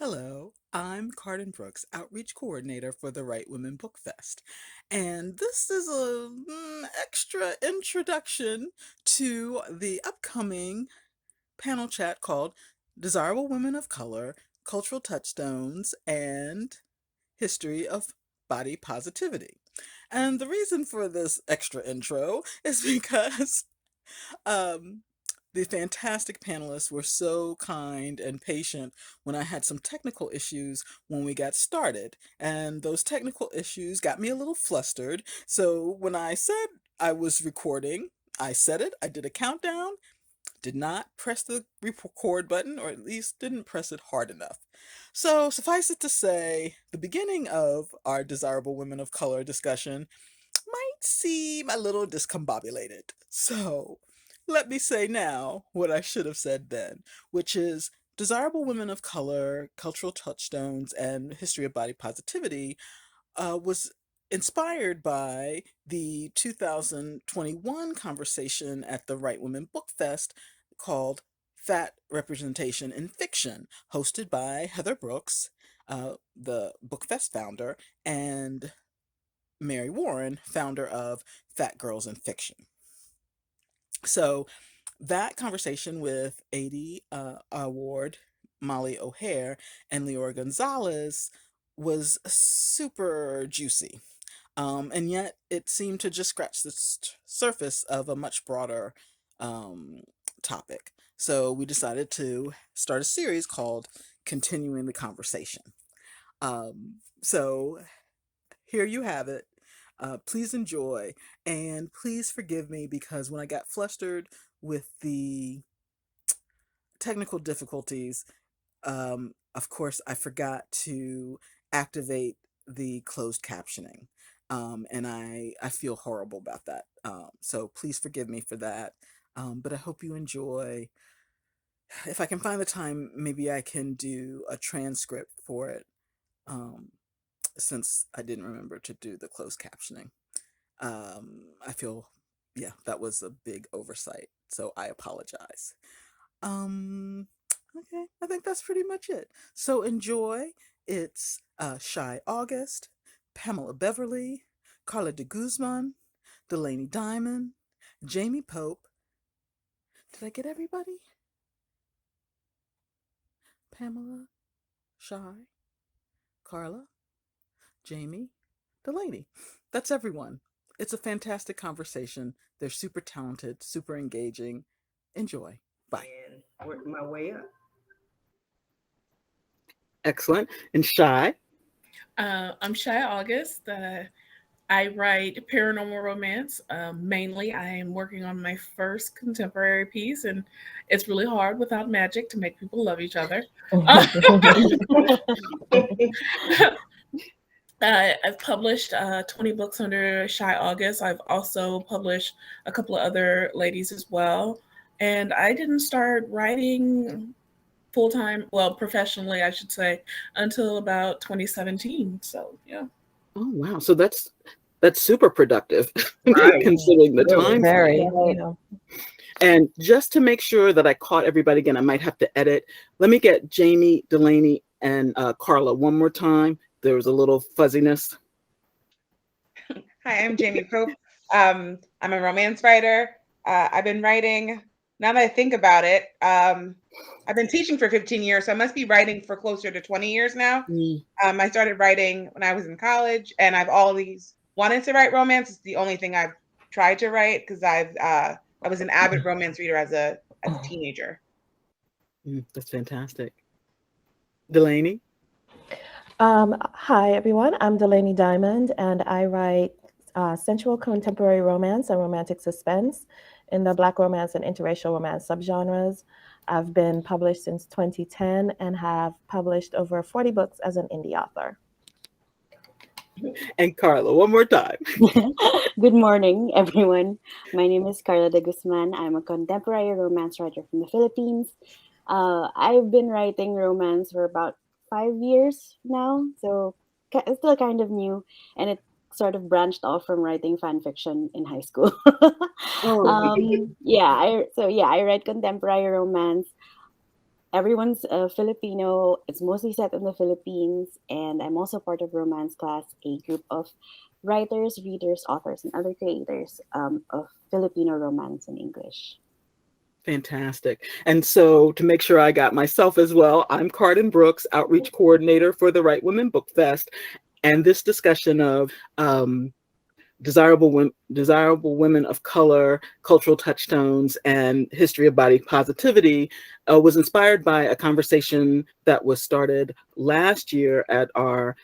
Hello, I'm Cardyn Brooks, Outreach Coordinator for the Right Women Book Fest. And this is a extra introduction to the upcoming panel chat called Desirable Women of Color, Cultural Touchstones, and History of Body Positivity. And the reason for this extra intro is because um, the fantastic panelists were so kind and patient when I had some technical issues when we got started. And those technical issues got me a little flustered. So when I said I was recording, I said it, I did a countdown, did not press the record button, or at least didn't press it hard enough. So suffice it to say, the beginning of our Desirable Women of Color discussion might seem a little discombobulated. So let me say now what I should have said then, which is Desirable Women of Color, Cultural Touchstones, and History of Body Positivity was inspired by the 2021 conversation at the Right Women Book Fest called Fat Representation in Fiction, hosted by Heather Brooks, the Book Fest founder, and Mary Warren, founder of Fat Girls in Fiction. So that conversation with 80 Award Molly O'Hare and Leora Gonzalez was super juicy. And yet it seemed to just scratch the surface of a much broader topic. So we decided to start a series called Continuing the Conversation. So here you have it. Please enjoy, and please forgive me because when I got flustered with the technical difficulties, of course, I forgot to activate the closed captioning. And I feel horrible about that. So please forgive me for that. But I hope you enjoy. If I can find the time, maybe I can do a transcript for it, since I didn't remember to do the closed captioning. I feel, yeah, that was a big oversight. So I apologize. Um, okay, I think that's pretty much it. So enjoy. It's Shai August, Pamela Beverly, Carla De Guzman, Delaney Diamond, Jamie Pope. Did I get everybody? Pamela, Shai, Carla, Jamie, Delaney. That's everyone. It's a fantastic conversation. They're super talented, super engaging. Enjoy. Bye. And work my way up. Excellent. And Shai? I'm Shai August. I write paranormal romance. Mainly, I am working on my first contemporary piece, and it's really hard without magic to make people love each other. I've published 20 books under Shai August. I've also published a couple of other ladies as well. And I didn't start writing full time, well, professionally, I should say, until about 2017. So, yeah. Oh wow! So that's super productive, Right. considering the Really. time Very, frame. And just to make sure that I caught everybody again, I might have to edit. Let me get Jamie, Delaney, and Carla one more time. There was a little fuzziness. Hi, I'm Jamie Pope. I'm a romance writer. I've been writing, now that I think about it, I've been teaching for 15 years, so I must be writing for closer to 20 years now. I started writing when I was in college, and I've always wanted to write romance. It's the only thing I've tried to write because I was an avid romance reader as a teenager. That's fantastic. Delaney? Hi, everyone. I'm Delaney Diamond, and I write sensual contemporary romance and romantic suspense in the Black romance and interracial romance subgenres. I've been published since 2010 and have published over 40 books as an indie author. And Carla, one more time. Good morning, everyone. My name is Carla De Guzman. I'm a contemporary romance writer from the Philippines. I've been writing romance for about 5 years now, so it's still kind of new, and it sort of branched off from writing fan fiction in high school. I write contemporary romance. everyone's Filipino. It's mostly set in the Philippines, and I'm also part of Romance Class, a group of writers, readers, authors, and other creators of Filipino romance in English. Fantastic. And so to make sure I got myself as well, I'm Cardyn Brooks, Outreach Coordinator for the Right Women Book Fest. And this discussion of desirable women of color, cultural touchstones, and history of body positivity was inspired by a conversation that was started last year at our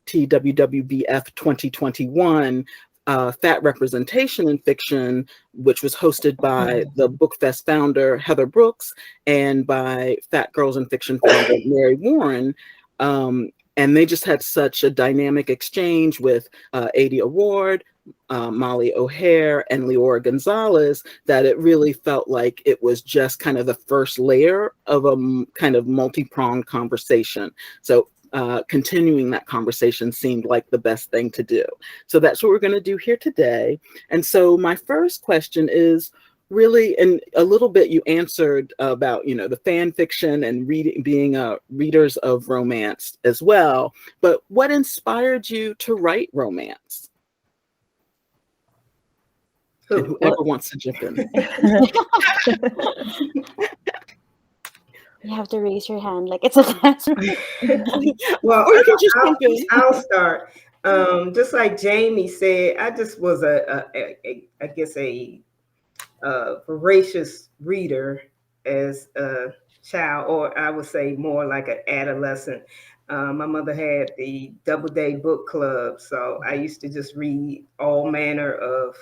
TWWBF 2021 Fat Representation in Fiction, which was hosted by the Book Fest founder, Heather Brooks, and by Fat Girls in Fiction founder, Mary Warren. And they just had such a dynamic exchange with Adi Award, Molly O'Hare, and Leora Gonzalez that it really felt like it was just kind of the first layer of a kind of multi-pronged conversation. So continuing that conversation seemed like the best thing to do. So that's what we're going to do here today. And so my first question is really, and a little bit you answered about, the fan fiction and being readers of romance as well. But what inspired you to write romance? And whoever wants to jump in. You have to raise your hand like it's a classroom. Well, or you can just jump in. I'll start. Just like Jamie said, I just was I guess a voracious reader as a child, or I would say more like an adolescent. My mother had the Doubleday Book Club, so I used to just read all manner of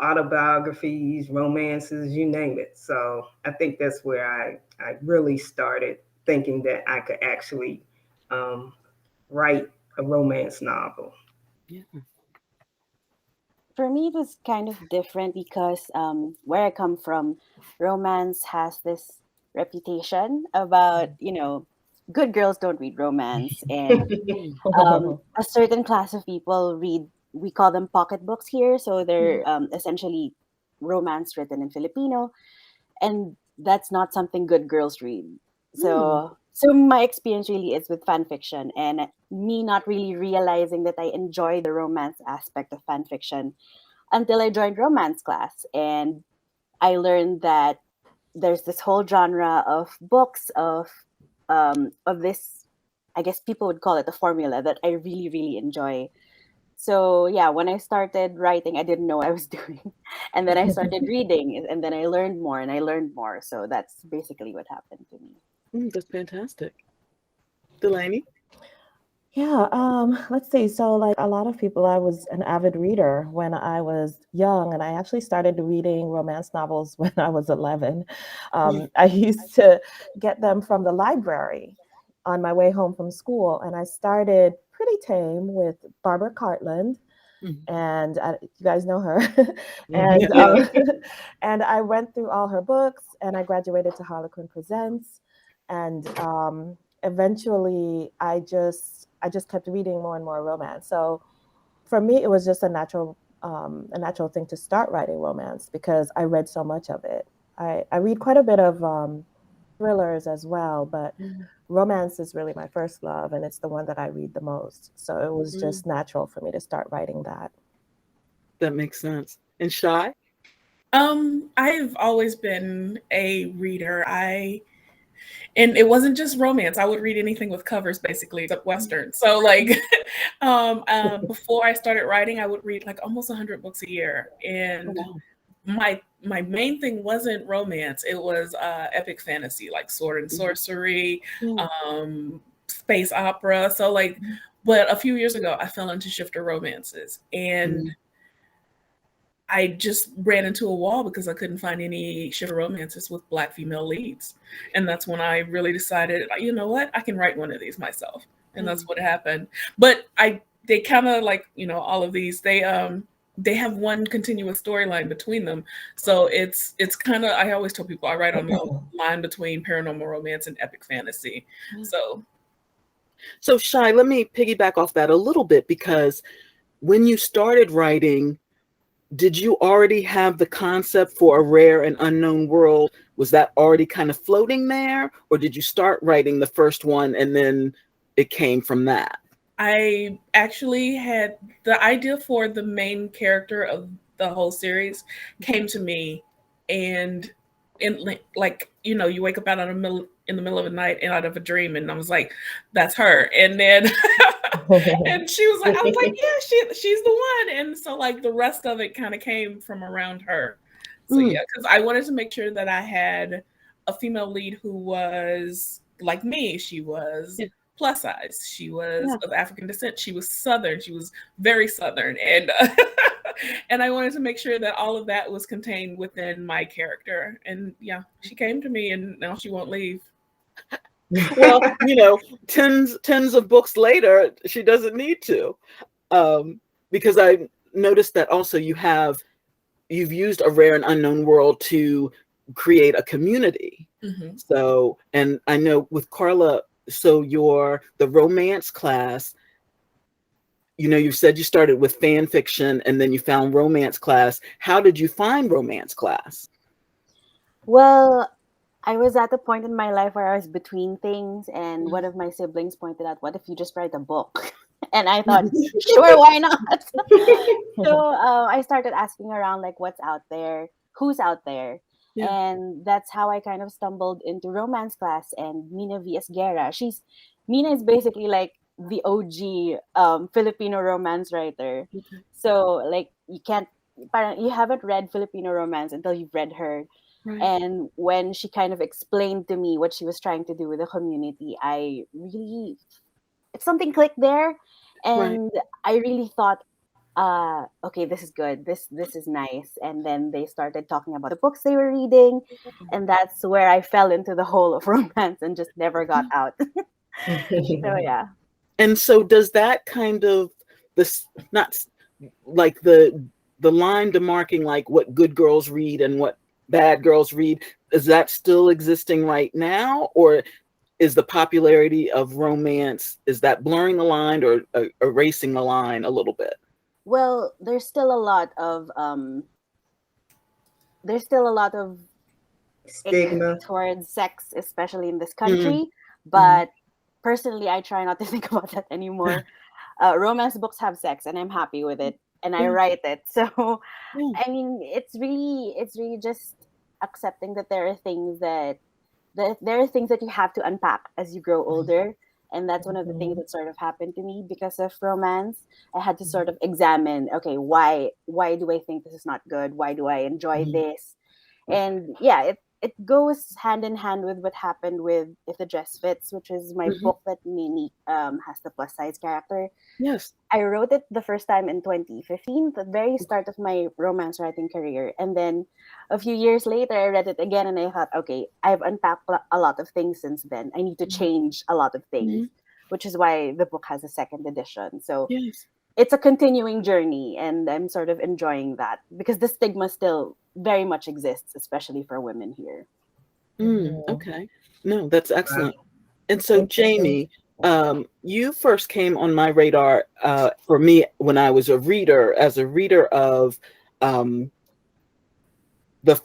autobiographies, romances, you name it. So I think that's where I really started thinking that I could actually write a romance novel. Yeah. For me, it was kind of different because where I come from, romance has this reputation about, good girls don't read romance. And a certain class of people read, we call them pocketbooks here. So they're essentially romance written in Filipino. And that's not something good girls read. So my experience really is with fan fiction, and me not really realizing that I enjoy the romance aspect of fan fiction until I joined romance class, and I learned that there's this whole genre of books of this, I guess people would call it a formula that I really, really enjoy. So yeah, when I started writing, I didn't know what I was doing. And then I started reading, and then I learned more and I learned more. So that's basically what happened to me. That's fantastic. Delaney? Yeah, let's see. So like a lot of people, I was an avid reader when I was young, and I actually started reading romance novels when I was 11. I used to get them from the library on my way home from school, and I started pretty tame with Barbara Cartland, and you guys know her. And and I went through all her books, and I graduated to Harlequin Presents, and eventually I just kept reading more and more romance. So for me, it was just a natural thing to start writing romance because I read so much of it. I read quite a bit of thrillers as well, but romance is really my first love, and it's the one that I read the most. So it was just natural for me to start writing that. That makes sense. And Shai? I've always been a reader. And it wasn't just romance. I would read anything with covers, basically, except Western. So, like, before I started writing, I would read like almost 100 books a year. And my main thing wasn't romance. It was epic fantasy, like sword and sorcery, space opera. So, like, but a few years ago, I fell into shifter romances, and I just ran into a wall because I couldn't find any shifter romances with Black female leads. And that's when I really decided, you know what, I can write one of these myself. And that's what happened. But they kind of like, all of these, they have one continuous storyline between them. So it's kind of, I always tell people I write on the line between paranormal romance and epic fantasy. So Shai, let me piggyback off that a little bit, because when you started writing, did you already have the concept for a rare and unknown world? Was that already kind of floating there, or did you start writing the first one and then it came from that? I actually had the idea for the main character of the whole series came to me, and like you wake up out in the middle of the night and out of a dream, and I was like, that's her. And then and she was like, I was like, yeah, she's the one. And so like the rest of it kind of came from around her. So yeah, because I wanted to make sure that I had a female lead who was like me. She was plus size. She was of African descent. She was Southern. She was very Southern. And and I wanted to make sure that all of that was contained within my character. And yeah, she came to me and now she won't leave. Well, tens of books later, she doesn't need to. Because I noticed that also you've used a rare and unknown world to create a community. Mm-hmm. So, and I know with Carla, so the romance class, you said you started with fan fiction and then you found romance class. How did you find romance class? Well, I was at a point in my life where I was between things, and one of my siblings pointed out, what if you just write a book? And I thought, sure, why not? So I started asking around, like, what's out there? Who's out there? Yeah. And that's how I kind of stumbled into romance class and Mina V. Esguerra. Mina is basically like the OG Filipino romance writer. Mm-hmm. So like you haven't read Filipino romance until you've read her. Right. And when she kind of explained to me what she was trying to do with the community, something clicked there. And right. I really thought, okay, this is good. This is nice. And then they started talking about the books they were reading. And that's where I fell into the hole of romance and just never got out. So, yeah. And so does that kind of, not like the line demarking like what good girls read and what bad girls read, is that still existing right now? Or is the popularity of romance, is that blurring the line or erasing the line a little bit? Well, there's still a lot of stigma towards sex, especially in this country. But personally, I try not to think about that anymore. Romance books have sex, and I'm happy with it, and I write it. So, I mean, it's really just accepting that there are things that you have to unpack as you grow older. And that's one of the things that sort of happened to me because of romance. I had to sort of examine, okay, why do I think this is not good? Why do I enjoy this? And yeah, it goes hand in hand with what happened with If the Dress Fits, which is my book that Mimi has the plus size character. Yes. I wrote it the first time in 2015, the very start of my romance writing career. And then a few years later, I read it again and I thought, okay, I've unpacked a lot of things since then. I need to change a lot of things, which is why the book has a second edition. So it's a continuing journey, and I'm sort of enjoying that because the stigma still very much exists, especially for women here. Okay. No, that's excellent. And so, Jamie, you first came on my radar for me when I was a reader of the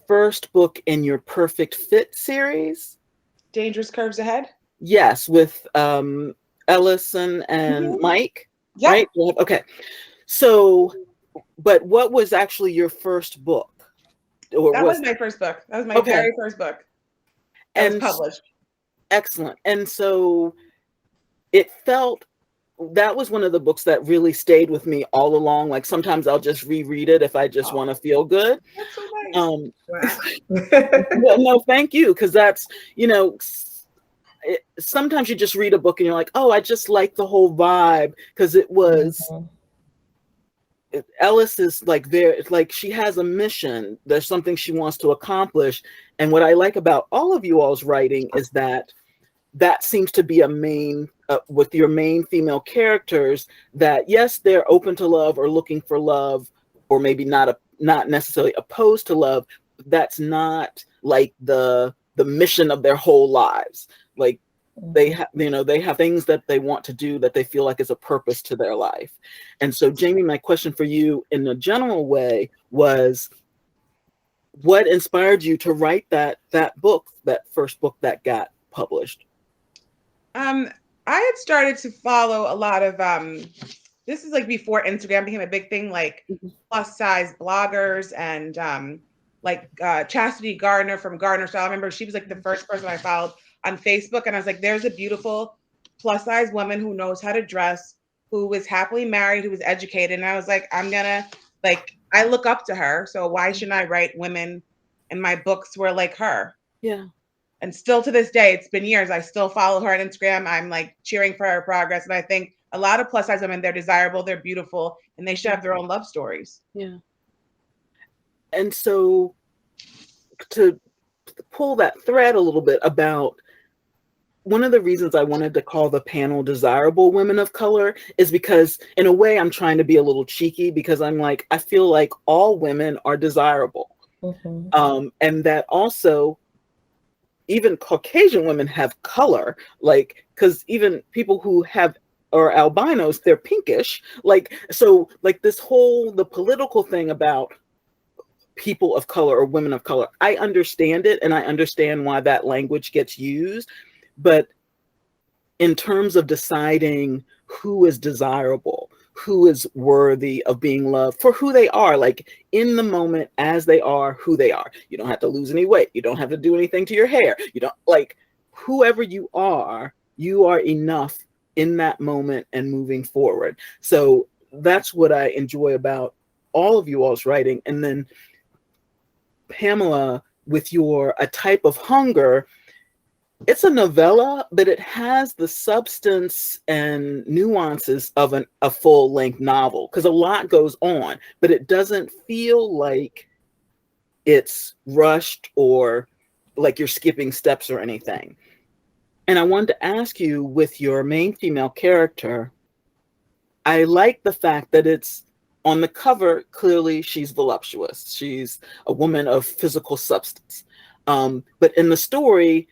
first book in your Perfect Fit series. Dangerous Curves Ahead? Yes, with Ellison and Mike. Yeah. Right? Okay. So, but what was actually your first book? That was my first book. That was my very first book. That was published. Excellent. And so it felt, that was one of the books that really stayed with me all along. Like sometimes I'll just reread it if I just want to feel good. That's so nice. Well, no, thank you. Because that's, sometimes you just read a book and you're like, oh, I just like the whole vibe. Because it was, Ellis is like it's like she has a mission. There's something she wants to accomplish. And what I like about all of you all's writing is that seems to be a main, with your main female characters, that yes, they're open to love or looking for love, or maybe not necessarily opposed to love. That's not like the mission of their whole lives. Like They have, they have things that they want to do that they feel like is a purpose to their life. And so, Jamie, my question for you in a general way was, what inspired you to write that book, that first book that got published? I had started to follow a lot of this is like before Instagram became a big thing, like plus size bloggers and like Chastity Gardner from Gardner Style. I remember she was like the first person I followed on Facebook, and I was like, there's a beautiful plus size woman who knows how to dress, who is happily married, who is educated. And I was like, I look up to her. So why shouldn't I write women in my books who are like her? Yeah. And still to this day, it's been years, I still follow her on Instagram. I'm like cheering for her progress. And I think a lot of plus size women, they're desirable, they're beautiful, and they should have their own love stories. Yeah. And so to pull that thread a little bit about, one of the reasons I wanted to call the panel Desirable Women of Color is because, in a way, I'm trying to be a little cheeky, because I'm like, I feel like all women are desirable. And that also, even Caucasian women have color, like, because even people who are albinos, they're pinkish. Like, so like this whole, the political thing about people of color or women of color, I understand it, and I understand why that language gets used. But in terms of deciding who is desirable, who is worthy of being loved for who they are, like in the moment as they are, who they are. You don't have to lose any weight. You don't have to do anything to your hair. You don't, like, whoever you are enough in that moment and moving forward. So that's what I enjoy about all of you all's writing. And then Pamela, with your A Type of Hunger, it's a novella, but it has the substance and nuances of a full-length novel, because a lot goes on, but it doesn't feel like it's rushed or like you're skipping steps or anything. And I wanted to ask you, with your main female character, I like the fact that it's on the cover, clearly she's voluptuous. She's a woman of physical substance. But in the story,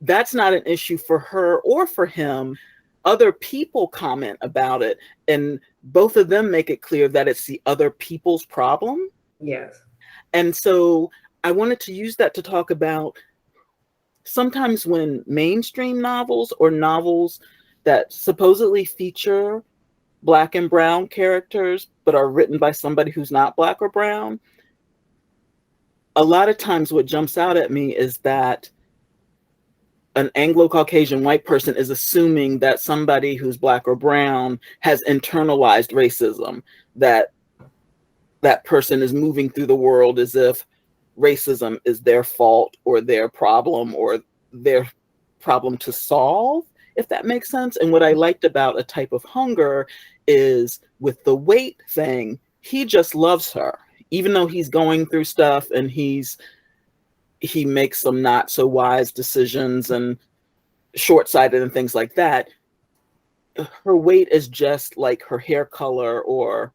that's not an issue for her or for him. Other people comment about it, and both of them make it clear that it's the other people's problem. Yes. And so I wanted to use that to talk about, sometimes when mainstream novels or novels that supposedly feature Black and brown characters, but are written by somebody who's not Black or brown, a lot of times what jumps out at me is that an Anglo-Caucasian white person is assuming that somebody who's Black or brown has internalized racism, that that person is moving through the world as if racism is their fault or their problem to solve, if that makes sense. And what I liked about A Type of Hunger is, with the weight thing, he just loves her, even though he's going through stuff and he makes some not so wise decisions and short-sighted and things like that. Her weight is just like her hair color or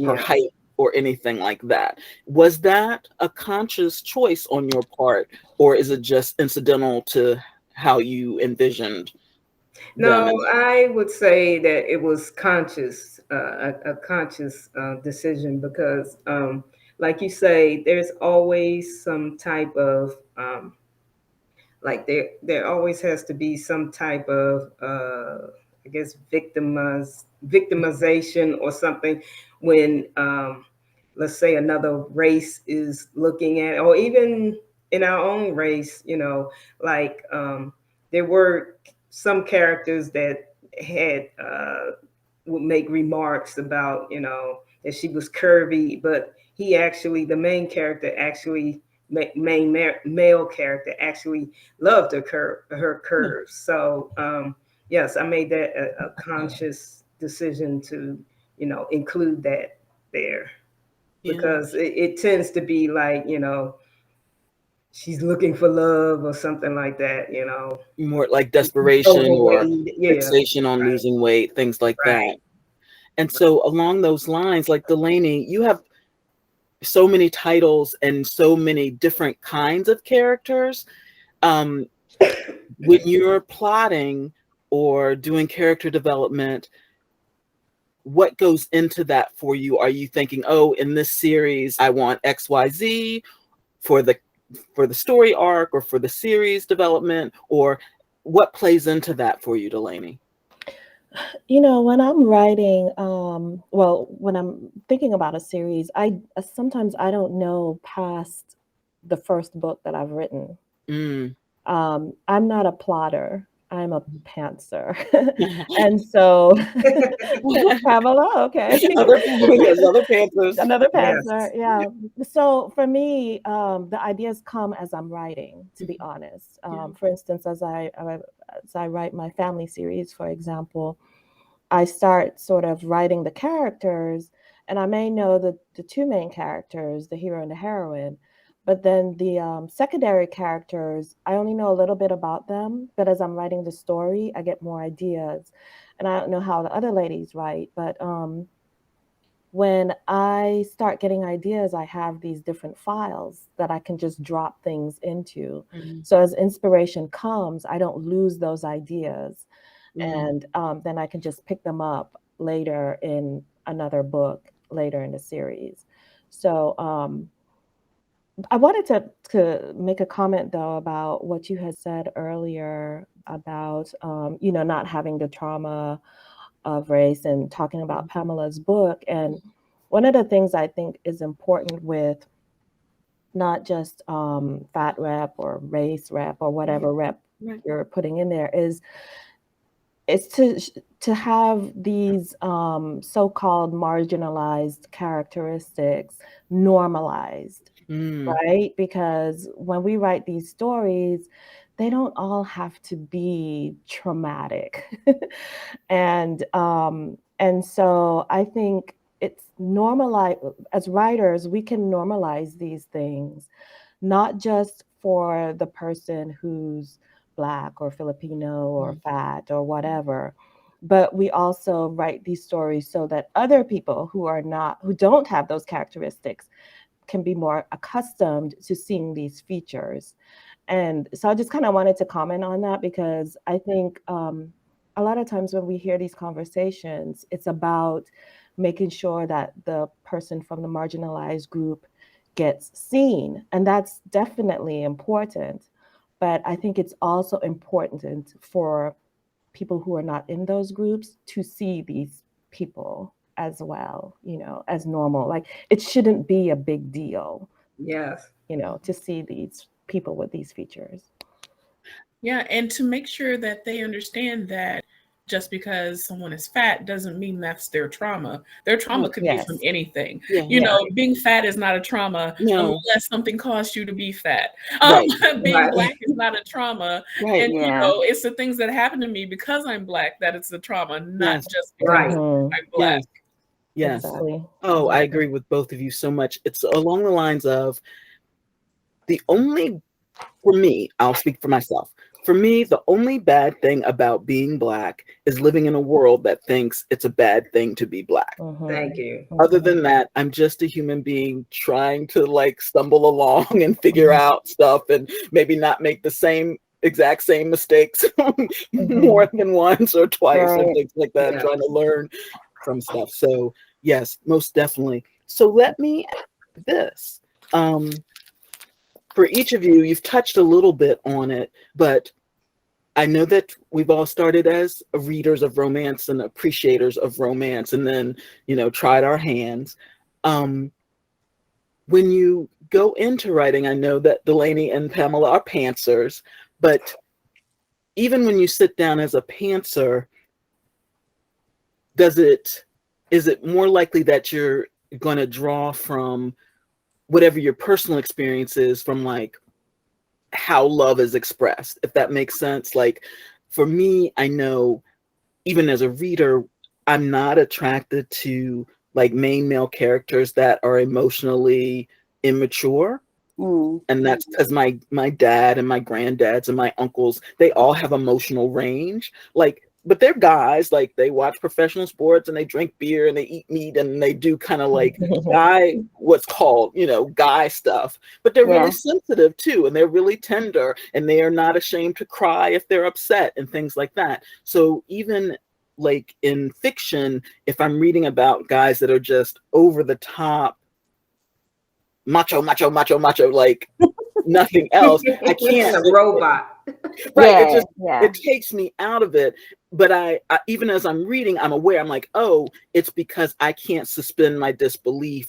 her height or anything like that. Was that a conscious choice on your part, or is it just incidental to how you envisioned them? No, I would say that it was conscious, a conscious decision, because like you say, there's always some type of like there always has to be some type of I guess victimization or something when let's say another race is looking at, or even in our own race, like there were some characters that had would make remarks about that she was curvy, but the main character actually, male character actually loved her curves. So yes, I made that a conscious decision to include that there, because it tends to be like she's looking for love or something like that, more like desperation or yeah, fixation on losing weight, things like that. And so along those lines, like Delaney, you have so many titles and so many different kinds of characters. when you're plotting or doing character development, what goes into that for you? Are you thinking, oh, in this series, I want XYZ for the story arc or for the series development, or what plays into that for you, Delaney? You know, when I'm writing, well, when I'm thinking about a series, sometimes I don't know past the first book that I've written. I'm not a plotter. I'm a pantser. And so, Pamela, okay. Another pantsers. Another pantser, yeah. So for me, the ideas come as I'm writing, to be honest. For instance, as I write my family series, for example, I start sort of writing the characters, and I may know the two main characters, the hero and the heroine, but then the secondary characters, I only know a little bit about them, but as I'm writing the story, I get more ideas. And I don't know how the other ladies write, but when I start getting ideas, I have these different files that I can just drop things into. So as inspiration comes, I don't lose those ideas. And then I can just pick them up later in another book, later in the series. So I wanted to make a comment, though, about what you had said earlier about, you know, not having the trauma of race and talking about Pamela's book. And one of the things I think is important with not just fat rep or race rep or whatever rep you're putting in there is to have these so-called marginalized characteristics normalized, right? Because when we write these stories, they don't all have to be traumatic. And so I think it's normalized. As writers, we can normalize these things, not just for the person who's Black or Filipino or fat or whatever, but we also write these stories so that other people who don't have those characteristics can be more accustomed to seeing these features. And so I just kind of wanted to comment on that, because I think a lot of times when we hear these conversations, it's about making sure that the person from the marginalized group gets seen. And that's definitely important. But I think it's also important for people who are not in those groups to see these people as well, you know, as normal. Like, it shouldn't be a big deal. Yes. You know, to see these people with these features. Yeah, and to make sure that they understand that just because someone is fat doesn't mean that's their trauma. Their trauma could be from anything. You know, being fat is not a trauma unless something caused you to be fat. Being Black is not a trauma. And, you know, it's the things that happen to me because I'm Black that it's the trauma, not just because I'm Black. Yes. Exactly. Oh, I agree with both of you so much. It's along the lines of for me, I'll speak for myself. For me, the only bad thing about being Black is living in a world that thinks it's a bad thing to be Black. Thank you. Other than that, I'm just a human being trying to like stumble along and figure out stuff and maybe not make the exact same mistakes more than once or twice or things like that, and trying to learn from stuff. So yes, most definitely. So let me ask this. For each of you, you've touched a little bit on it, but I know that we've all started as readers of romance and appreciators of romance, and then, you know, tried our hands. When you go into writing, I know that Delaney and Pamela are pantsers, but even when you sit down as a pantser, is it more likely that you're going to draw from whatever your personal experience is, from like how love is expressed, if that makes sense? Like, for me, I know even as a reader, I'm not attracted to like main male characters that are emotionally immature. And that's because my dad and my granddads and my uncles, they all have emotional range. Like, but they're guys, like they watch professional sports and they drink beer and they eat meat and they do kind of like what's called, guy stuff, but they're really sensitive too. And they're really tender and they are not ashamed to cry if they're upset and things like that. So even like in fiction, if I'm reading about guys that are just over the top, macho, like nothing else, I can't. A robot. Right. It takes me out of it. But I even as I'm reading, I'm aware, I'm like, oh, it's because I can't suspend my disbelief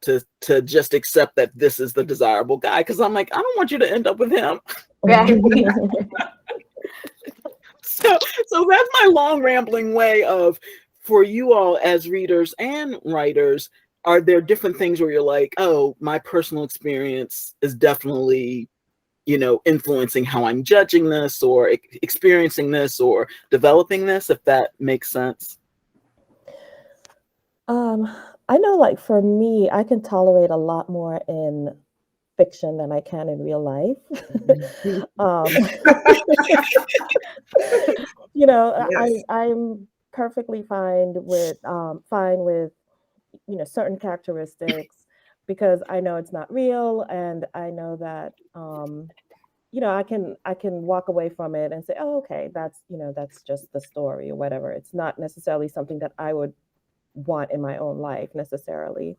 to just accept that this is the desirable guy. Because I'm like, I don't want you to end up with him. So that's my long rambling way of, for you all as readers and writers, are there different things where you're like, oh, my personal experience is definitely, influencing how I'm judging this or experiencing this or developing this, if that makes sense? I know, like for me, I can tolerate a lot more in fiction than I can in real life. Yes. I'm perfectly fine with certain characteristics because I know it's not real, and I know that I can walk away from it and say, oh, okay, that's just the story or whatever. It's not necessarily something that I would want in my own life necessarily.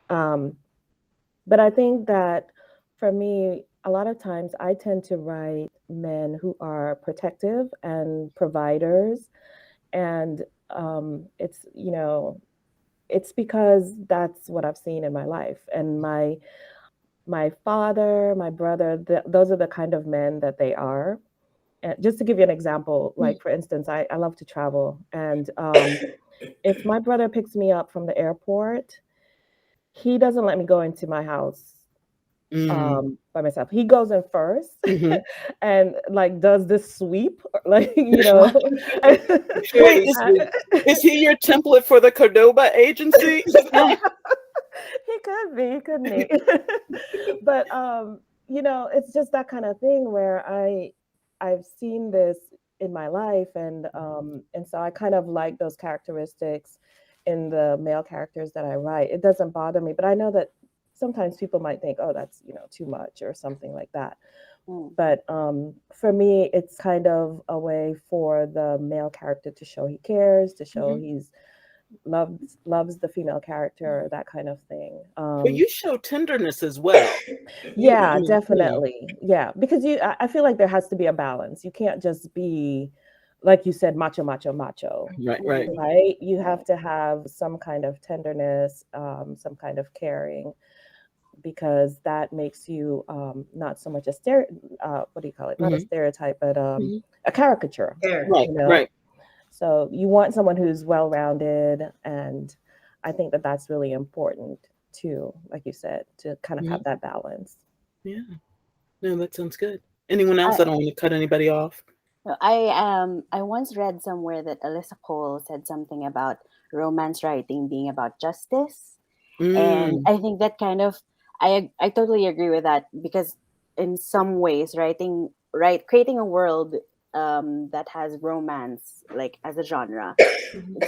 But I think that for me, a lot of times I tend to write men who are protective and providers. And it's because that's what I've seen in my life. And my father, my brother, those are the kind of men that they are. And just to give you an example, like for instance, I love to travel. And if my brother picks me up from the airport, he doesn't let me go into my house by myself. He goes in first and like does this sweep, like Wait, is he your template for the Cordoba agency? He could be, couldn't he? But it's just that kind of thing where I've seen this in my life, and so I kind of like those characteristics in the male characters that I write. It doesn't bother me, but I know that sometimes people might think, oh, that's too much or something like that. But for me, it's kind of a way for the male character to show he cares, to show he's loves the female character, that kind of thing. But you show tenderness as well. Yeah, definitely. Yeah, because I feel like there has to be a balance. You can't just be, like you said, macho. Right. You have to have some kind of tenderness, some kind of caring, because that makes you not so much a what do you call it? Not a stereotype, but a caricature. Right. So you want someone who's well-rounded, and I think that that's really important too, like you said, to kind of have that balance. Yeah. No, that sounds good. Anyone else? I don't want to cut anybody off. I once read somewhere that Alyssa Cole said something about romance writing being about justice. And I think that kind of, I totally agree with that, because in some ways creating a world that has romance like as a genre,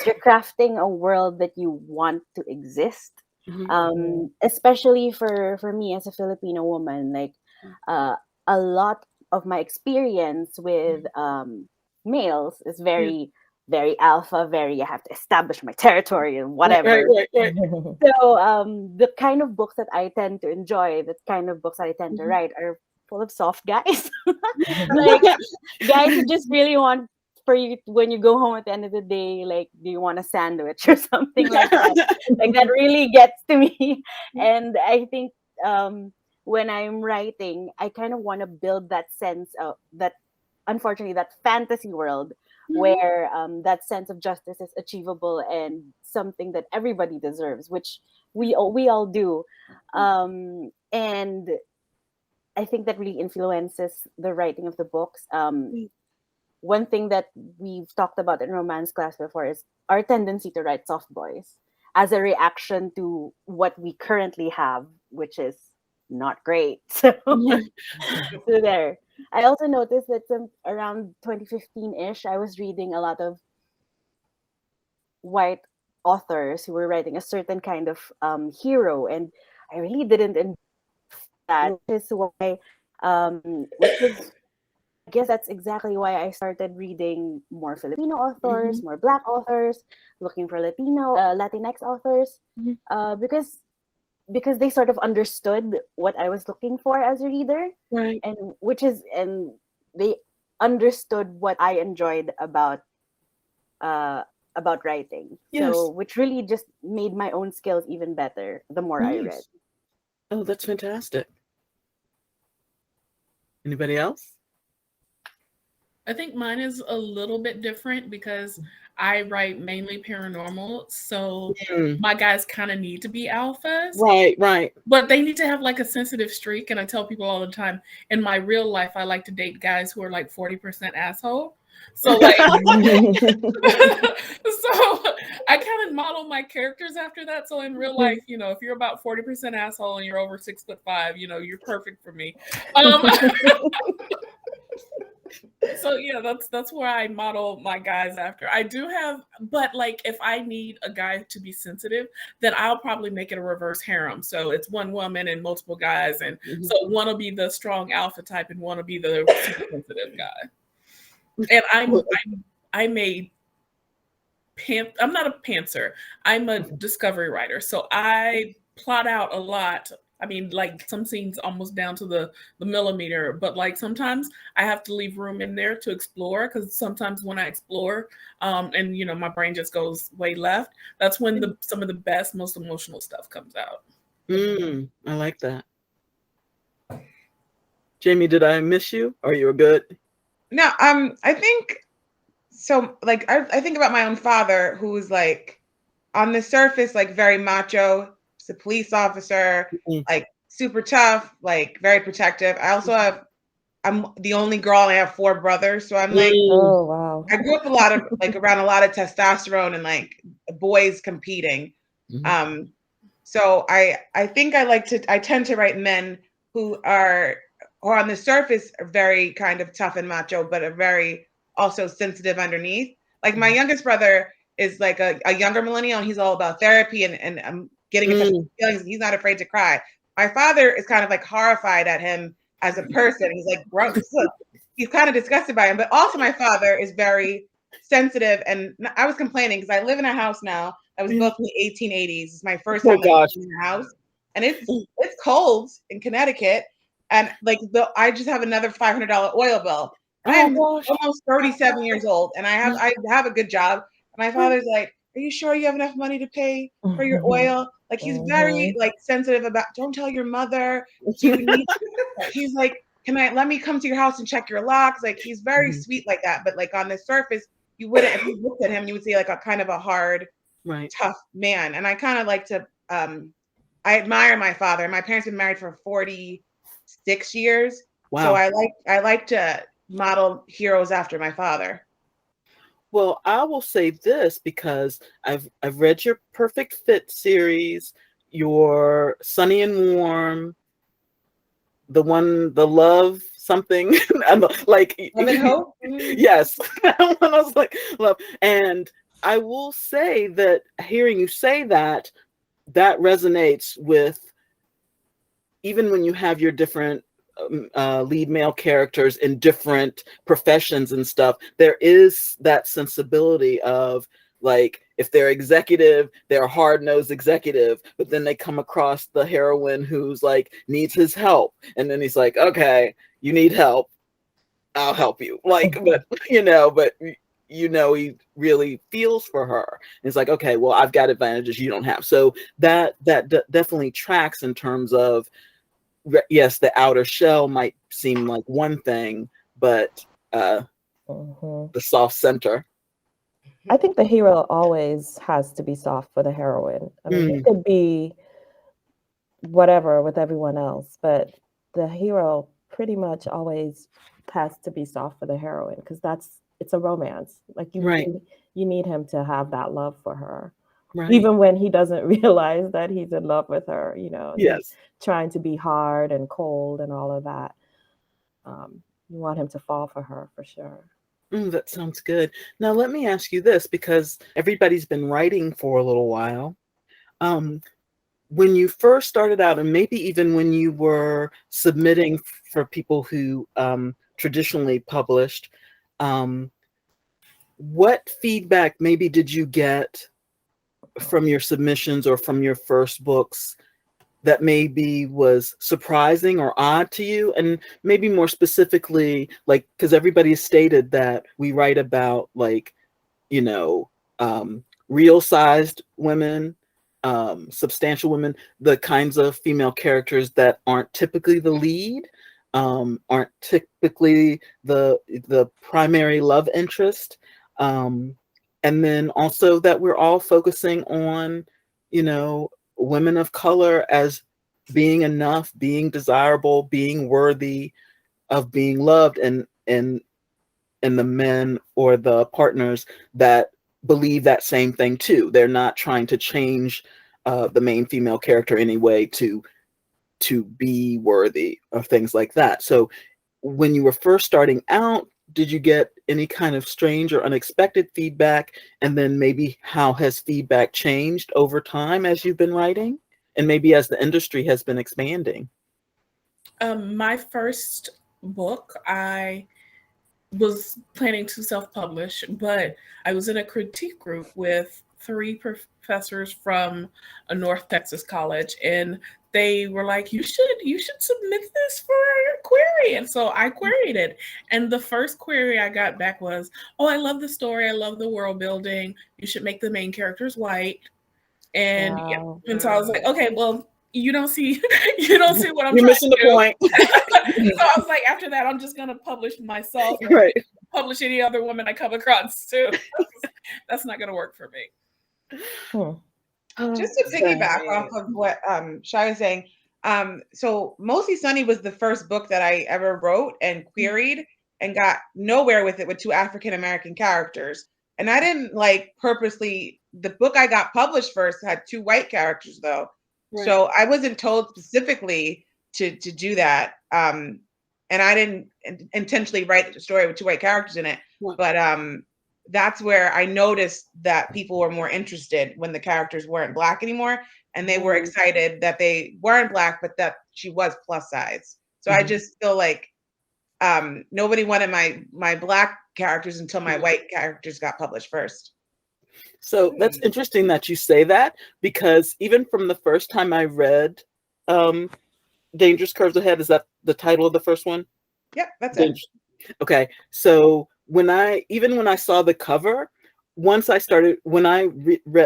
you're crafting a world that you want to exist. Especially for me as a Filipino woman, like a lot of my experience with males is very alpha, very I have to establish my territory and whatever. Right. So the kind of books that I tend to enjoy, the kind of books that I tend to write are full of soft guys. Like guys who just really want for you when you go home at the end of the day, like, do you want a sandwich or something like that? Like that really gets to me. And I think when I'm writing, I kind of want to build that sense of that, unfortunately, that fantasy world where that sense of justice is achievable and something that everybody deserves, which we all do. And I think that really influences the writing of the books. One thing that we've talked about in romance class before is our tendency to write soft boys as a reaction to what we currently have, which is not great. So there. I also noticed that around 2015-ish, I was reading a lot of white authors who were writing a certain kind of hero, and I really didn't enjoy that. Which is why, which is I guess that's exactly why I started reading more Filipino authors, more Black authors, looking for Latinx authors, because they sort of understood what I was looking for as a reader, Right. and they understood what I enjoyed about writing. Yes. So which really just made my own skills even better the more I read. Oh, that's fantastic. Anybody else? I think mine is a little bit different because I write mainly paranormal. So my guys kind of need to be alphas. Right. But they need to have like a sensitive streak. And I tell people all the time, in my real life, I like to date guys who are like 40% asshole. So like, so I kind of model my characters after that. So in real life, you know, if you're about 40% asshole and you're over 6'5", you know, you're perfect for me. So yeah, that's where I model my guys after. I do have, but like if I need a guy to be sensitive, then I'll probably make it a reverse harem. So it's one woman and multiple guys, and so one will be the strong alpha type and one will be the super sensitive guy. And I'm not a pantser. I'm a discovery writer. So I plot out a lot. I mean, like some scenes almost down to the millimeter, but like sometimes I have to leave room in there to explore, because sometimes when I explore, and you know, my brain just goes way left, that's when some of the best, most emotional stuff comes out. I like that. Jamie, did I miss you? Or you were good? No, I think so. Like, I think about my own father, who's like on the surface, like very macho. He's a police officer, like super tough, like very protective. I'm the only girl and I have 4 brothers. So I'm like, oh wow. I grew up around a lot of testosterone and like boys competing. So I think I tend to write men who are on the surface are very kind of tough and macho, but are very also sensitive underneath. Like my youngest brother is like a younger millennial, and he's all about therapy and getting in touch with feelings, and he's not afraid to cry. My father is kind of like horrified at him as a person. He's like, gross. He's kind of disgusted by him. But also my father is very sensitive. And I was complaining because I live in a house now that was built in the 1880s. It's my first time living in a house. And it's cold in Connecticut. And like I just have another $500 oil bill. I am almost 37 years old, and I have a good job. My father's like, "Are you sure you have enough money to pay for your oil?" Like he's very like sensitive about. Don't tell your mother. He's like, let me come to your house and check your locks? Like he's very sweet like that. But like on the surface, you wouldn't. If you looked at him, you would see like a kind of a hard, tough man. And I kind of like to. I admire my father. My parents have been married for 46 years. Wow. So I like to model heroes after my father. Well, I will say this because I've read your Perfect Fit series, your Sunny and Warm, the love something, like Love and Hope. Yes, that one I was like love, and I will say that hearing you say that resonates with even when you have your different lead male characters in different professions and stuff. There is that sensibility of like, if they're executive, they're a hard-nosed executive, but then they come across the heroine who's like needs his help, and then he's like, okay, you need help, I'll help you. Like, but he really feels for her. It's like, okay, well, I've got advantages you don't have. So that definitely tracks in terms of, yes, the outer shell might seem like one thing, but the soft center. I think the hero always has to be soft for the heroine. I mean, it could be whatever with everyone else, but the hero pretty much always has to be soft for the heroine, because it's a romance. Like you need him to have that love for her. Even when he doesn't realize that he's in love with her, he's trying to be hard and cold and all of that. You want him to fall for her for sure. That sounds good. Now let me ask you this, because everybody's been writing for a little while. When you first started out, and maybe even when you were submitting for people who traditionally published, what feedback maybe did you get from your submissions or from your first books that maybe was surprising or odd to you? And maybe more specifically, like, because everybody stated that we write about, like, you know, real sized women, substantial women, the kinds of female characters that aren't typically the lead, aren't typically the primary love interest. And then also that we're all focusing on, you know, women of color as being enough, being desirable, being worthy of being loved, and the men or the partners that believe that same thing too. They're not trying to change the main female character anyway to be worthy of things like that. So when you were first starting out, did you get any kind of strange or unexpected feedback? And then maybe how has feedback changed over time as you've been writing? And maybe as the industry has been expanding? My first book, I was planning to self-publish, but I was in a critique group with 3 professors from a North Texas college, and they were like, you should submit this for your query. And so I queried it. And the first query I got back was, oh, I love the story. I love the world building. You should make the main characters white. And Wow. and so I was like, okay, well, you don't see what I'm You're trying missing to the do. point. So I was like, after that, I'm just gonna publish myself, and Right. publish any other woman I come across too. That's not gonna work for me. Just to piggyback off of what Shai was saying, so Mostly Sunny was the first book that I ever wrote and queried and got nowhere with it with 2 African American characters. And I didn't like purposely, the book I got published first had 2 white characters though. Right. So I wasn't told specifically to do that. And I didn't intentionally write a story with 2 white characters in it. Right. But that's where I noticed that people were more interested when the characters weren't Black anymore. And they were excited that they weren't Black, but that she was plus size. So I just feel like nobody wanted my Black characters until my white characters got published first. So that's interesting that you say that, because even from the first time I read Dangerous Curves Ahead, is that the title of the first one? Yep, that's it. Okay, so when I saw the cover, once I started, when I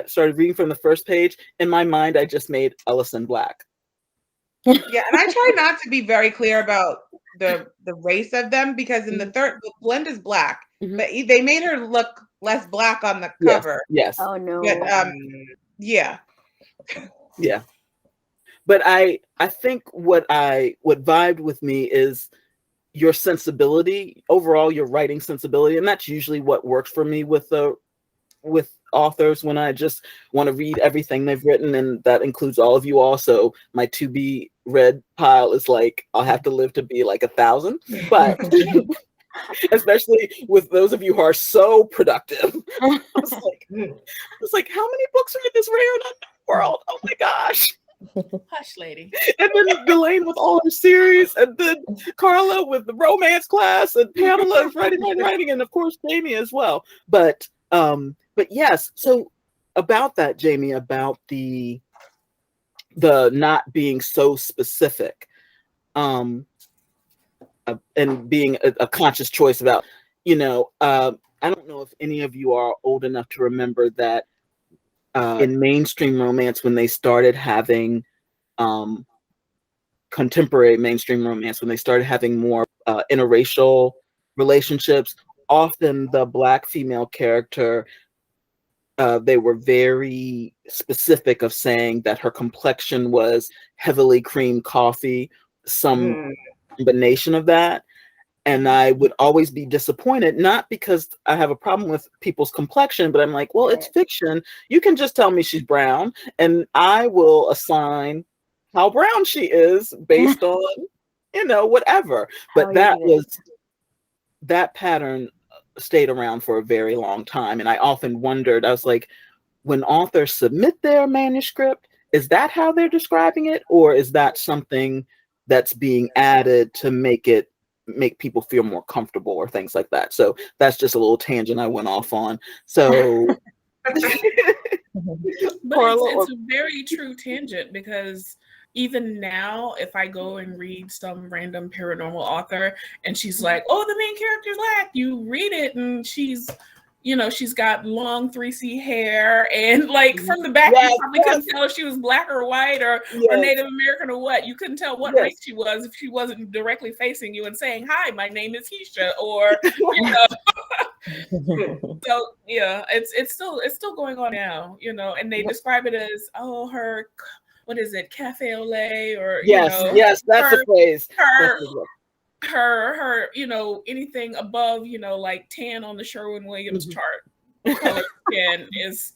started reading from the first page, in my mind I just made Ellison Black. Yeah, and I try not to be very clear about the race of them, because in the third book, Blend is Black, but they made her look less Black on the cover. Yes. Oh no. But yeah. Yeah. But I think what vibed with me is your sensibility, overall your writing sensibility, and that's usually what works for me with authors, when I just want to read everything they've written, and that includes all of you also. My to be read pile is like, I'll have to live to be like 1,000, but especially with those of you who are so productive. It's like, how many books are in this rare and unknown world? Oh my gosh. Hush, lady. And then Delane with all her series, and then Carla with the romance class, and Pamela is writing, and of course Jamie as well. But yes, so about that, Jamie, about the not being so specific, and being a conscious choice about, I don't know if any of you are old enough to remember that in mainstream romance, when they started having contemporary mainstream romance, when they started having more interracial relationships, often the Black female character, they were very specific of saying that her complexion was heavily cream coffee, some combination of that. And I would always be disappointed, not because I have a problem with people's complexion, but I'm like, well, it's fiction. You can just tell me she's brown, and I will assign how brown she is based on, whatever. But that was that pattern stayed around for a very long time. And I often wondered, I was like, when authors submit their manuscript, is that how they're describing it? Or is that something that's being added to make people feel more comfortable or things like that? So that's just a little tangent I went off on. So But Carla, it's a very true tangent, because even now, if I go and read some random paranormal author and she's like, oh, the main character's black, you read it and she's got long 3C hair, and like from the back, you probably couldn't tell if she was black or white or Native American or what. You couldn't tell what race she was if she wasn't directly facing you and saying, hi, my name is Hisha, or So yeah, it's still going on now, and they describe it as, oh, her, what is it, cafe au lait, or yes, that's the phrase. Her, anything above, like tan on the Sherwin-Williams chart, color skin is.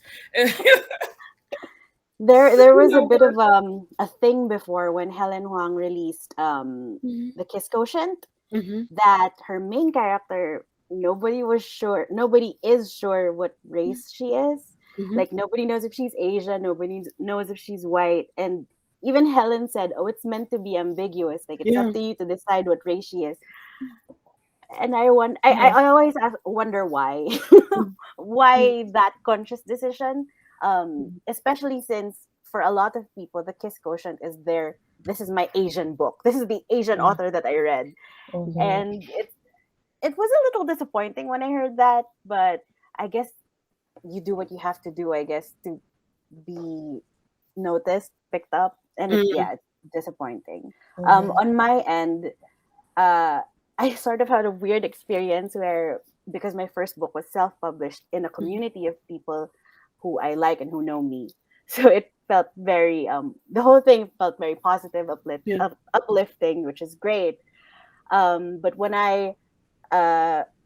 There was a bit of a thing before when Helen Huang released The Kiss Quotient, that her main character, nobody is sure what race she is. Like, nobody knows if she's Asian, nobody knows if she's white, and even Helen said, oh, it's meant to be ambiguous, like it's up to you to decide what race she is. And I always wonder why why that conscious decision, especially since for a lot of people the Kiss Quotient is this is my Asian book, this is the Asian author that I read. And it was a little disappointing when I heard that, but I guess you do what you have to do, I guess, to be noticed, picked up, and it's disappointing. On my end, I sort of had a weird experience where, because my first book was self-published in a community of people who I like and who know me, so it felt very the whole thing felt very positive, uplifting, which is great. But when I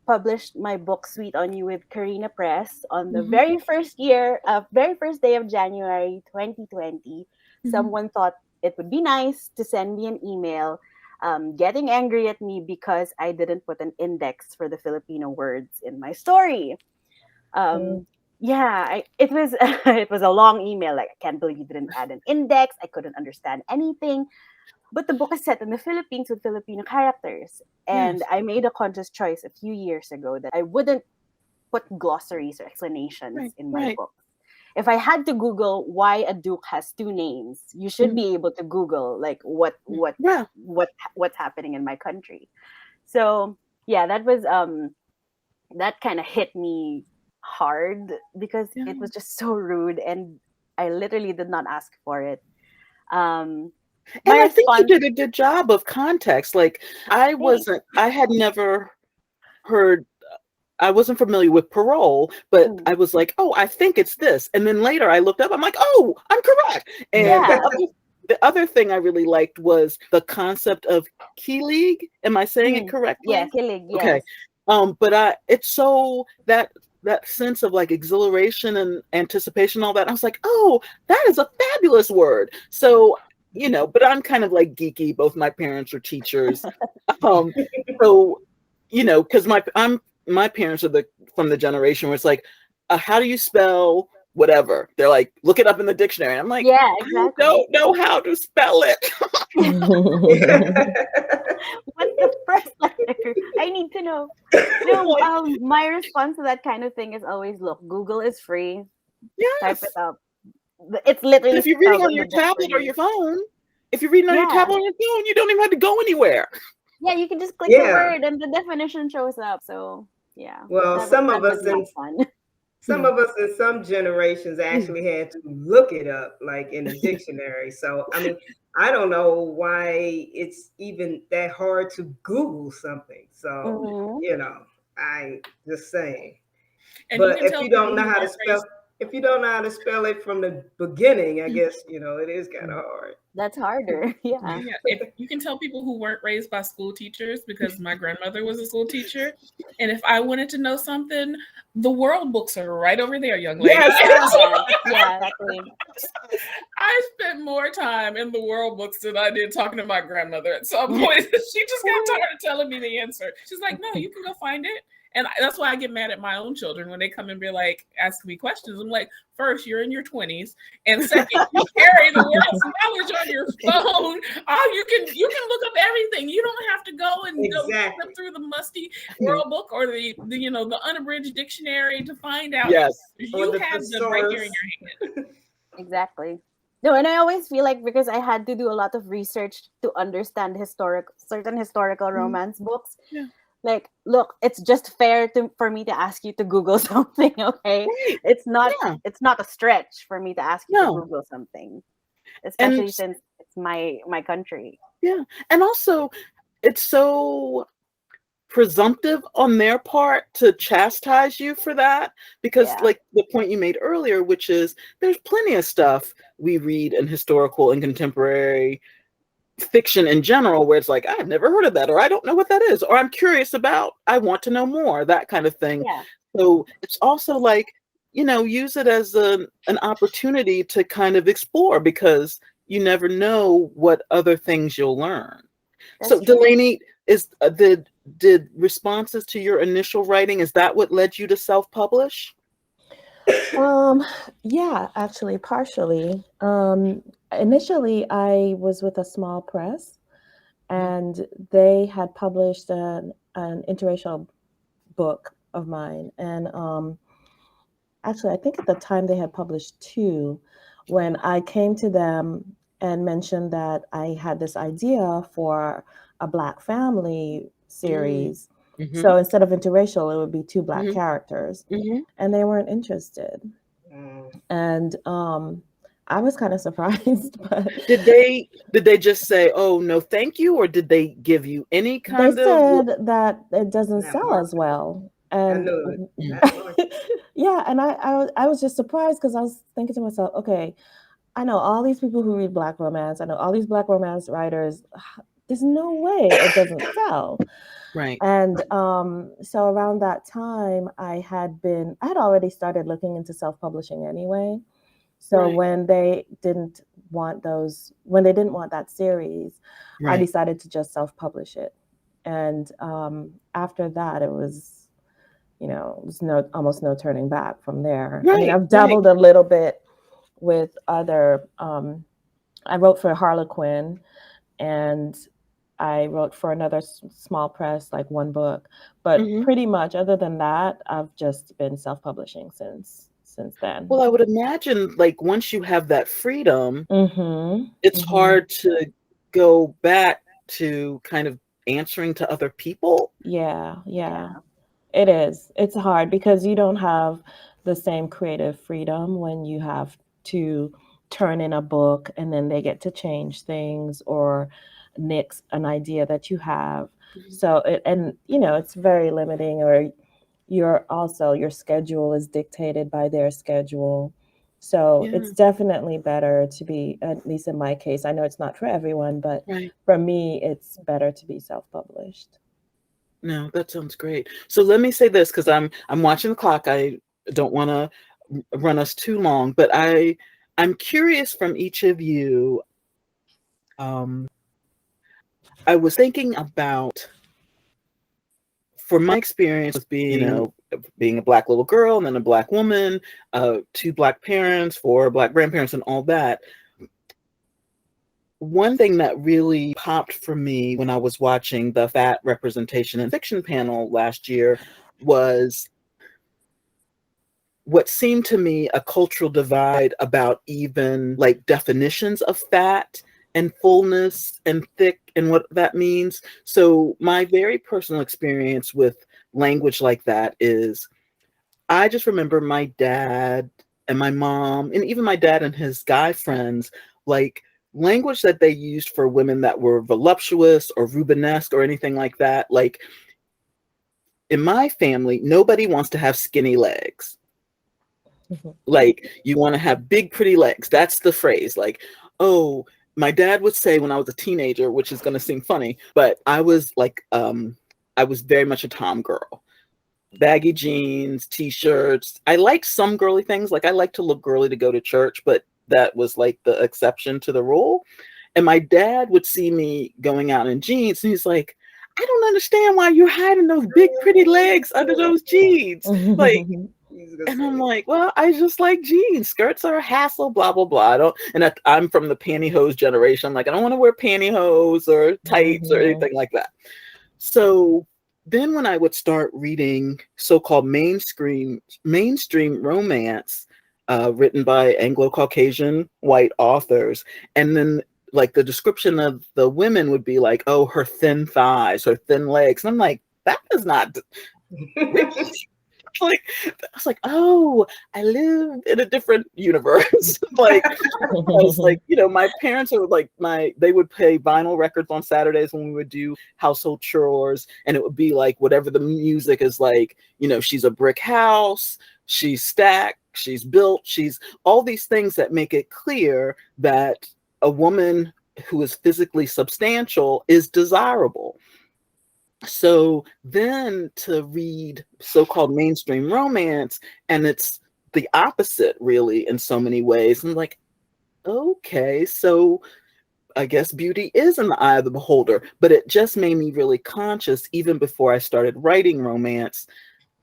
published my book Sweet on You with Carina Press on the very first day of January 2020, someone thought it would be nice to send me an email getting angry at me because I didn't put an index for the Filipino words in my story. It was it was a long email, like, I can't believe you didn't add an index, I couldn't understand anything. But the book is set in the Philippines with Filipino characters. And I made a conscious choice a few years ago that I wouldn't put glossaries or explanations in my book. If I had to Google why a duke has two names, you should be able to Google like what's happening in my country. So yeah, that was that kind of hit me hard because it was just so rude, and I literally did not ask for it. And I think you did a good job of context. Like, I had never heard, I wasn't familiar with parole, but I was like, oh, I think it's this. And then later I looked up, I'm like, oh, I'm correct. And the other thing I really liked was the concept of kilig. Am I saying it correctly? Yeah, kilig, yes. Okay. But it's so that sense of like exhilaration and anticipation, all that. I was like, oh, that is a fabulous word. So, but I'm kind of like geeky. Both my parents are teachers. So, because my parents are from the generation where it's like, how do you spell whatever? They're like, look it up in the dictionary. I'm like, yeah, exactly. I don't know how to spell it. What's the first letter? I need to know. No, my response to that kind of thing is always, look, Google is free. Yes. Type it up. It's literally. If you're reading on your tablet or your phone, you don't even have to go anywhere. Yeah, you can just click the word and the definition shows up. So yeah. Well, some of us in some generations actually had to look it up, like in a dictionary. So I mean, I don't know why it's even that hard to Google something. So I just saying. And but if you don't know how to spell, if you don't know how to spell it from the beginning, I guess, it is kind of hard. That's harder. Yeah. Yeah, if you can tell people who weren't raised by school teachers, because my grandmother was a school teacher, and if I wanted to know something, the world books are right over there, young lady. Yeah, exactly. I spent more time in the world books than I did talking to my grandmother at some point. She just got tired of telling me the answer. She's like, no, you can go find it. And that's why I get mad at my own children when they come and be like, ask me questions. I'm like, first, you're in your 20s. And second, you carry the world's knowledge on your phone. You can look up everything. You don't have to go and go flip through the musty world book or the unabridged dictionary to find out. Yes. You have them right here in your hand. Exactly. No, and I always feel like, because I had to do a lot of research to understand certain historical romance books. Yeah. Like, look, it's just fair for me to ask you to Google something, okay? Right. It's not a stretch for me to ask you to Google something, especially since it's my country. Yeah, and also it's so presumptive on their part to chastise you for that, because like the point you made earlier, which is there's plenty of stuff we read in historical and contemporary fiction in general where it's like, I've never heard of that, or I don't know what that is, or I'm curious about, I want to know more, that kind of thing. So it's also like, use it as an opportunity to kind of explore, because you never know what other things you'll learn. So Delaney, did responses to your initial writing, is that what led you to self-publish? Yeah, actually, partially. Initially, I was with a small press, and they had published an interracial book of mine. And actually, I think at the time they had published 2. When I came to them and mentioned that I had this idea for a Black family series. So instead of interracial, it would be 2 Black characters. And they weren't interested. And I was kind of surprised. But did they just say, oh, no, thank you? Or did they give you any kind of... They said that it doesn't sell as well. And yeah, and I was just surprised, because I was thinking to myself, okay, I know all these people who read Black romance. I know all these Black romance writers. There's no way it doesn't sell. Right. And so around that time, I had already started looking into self-publishing anyway. So when they didn't want that series, I decided to just self-publish it. And after that, it was, almost no turning back from there. I mean, I've dabbled a little bit with other, I wrote for Harlequin, and I wrote for another small press, like 1 book, but pretty much other than that, I've just been self-publishing since then. Well, I would imagine, like, once you have that freedom, it's hard to go back to kind of answering to other people. Yeah. It is. It's hard because you don't have the same creative freedom when you have to turn in a book and then they get to change things or nix an idea that you have. So it's very limiting, or your schedule is dictated by their schedule. So it's definitely better to be, at least in my case, I know it's not for everyone, but for me, it's better to be self-published. No, that sounds great. So let me say this, because I'm watching the clock. I don't want to run us too long, but I'm curious from each of you. I was thinking about, for my experience with being a Black little girl and then a Black woman, 2 Black parents, 4 Black grandparents, and all that. One thing that really popped for me when I was watching the Fat Representation in Fiction panel last year was what seemed to me a cultural divide about even like definitions of fat and fullness and thick and what that means. So my very personal experience with language like that is, I just remember my dad and my mom, and even my dad and his guy friends, like language that they used for women that were voluptuous or Rubenesque or anything like that. Like in my family, nobody wants to have skinny legs. Like, you want to have big, pretty legs. That's the phrase. Like, oh, my dad would say when I was a teenager, which is going to seem funny, but I was like, I was very much a Tom girl. Baggy jeans, t-shirts. I liked some girly things. Like, I like to look girly to go to church, but that was like the exception to the rule. And my dad would see me going out in jeans, and he's like, I don't understand why you're hiding those big, pretty legs under those jeans. Like, and I'm like, well, I just like jeans. Skirts are a hassle, blah, blah, blah. I'm from the pantyhose generation. I'm like, I don't want to wear pantyhose or tights or anything like that. So then when I would start reading so-called mainstream romance written by Anglo-Caucasian white authors, and then like the description of the women would be like, oh, her thin thighs, her thin legs. And I'm like, that is not like, I was like, oh, I live in a different universe. Like, I was like, you know, my parents are like, they would play vinyl records on Saturdays when we would do household chores, and it would be like whatever the music is, like, you know, she's a brick house, she's stacked, she's built, she's all these things that make it clear that a woman who is physically substantial is desirable. So then to read so-called mainstream romance, and it's the opposite really in so many ways. I'm like, okay, so I guess beauty is in the eye of the beholder. But it just made me really conscious, even before I started writing romance,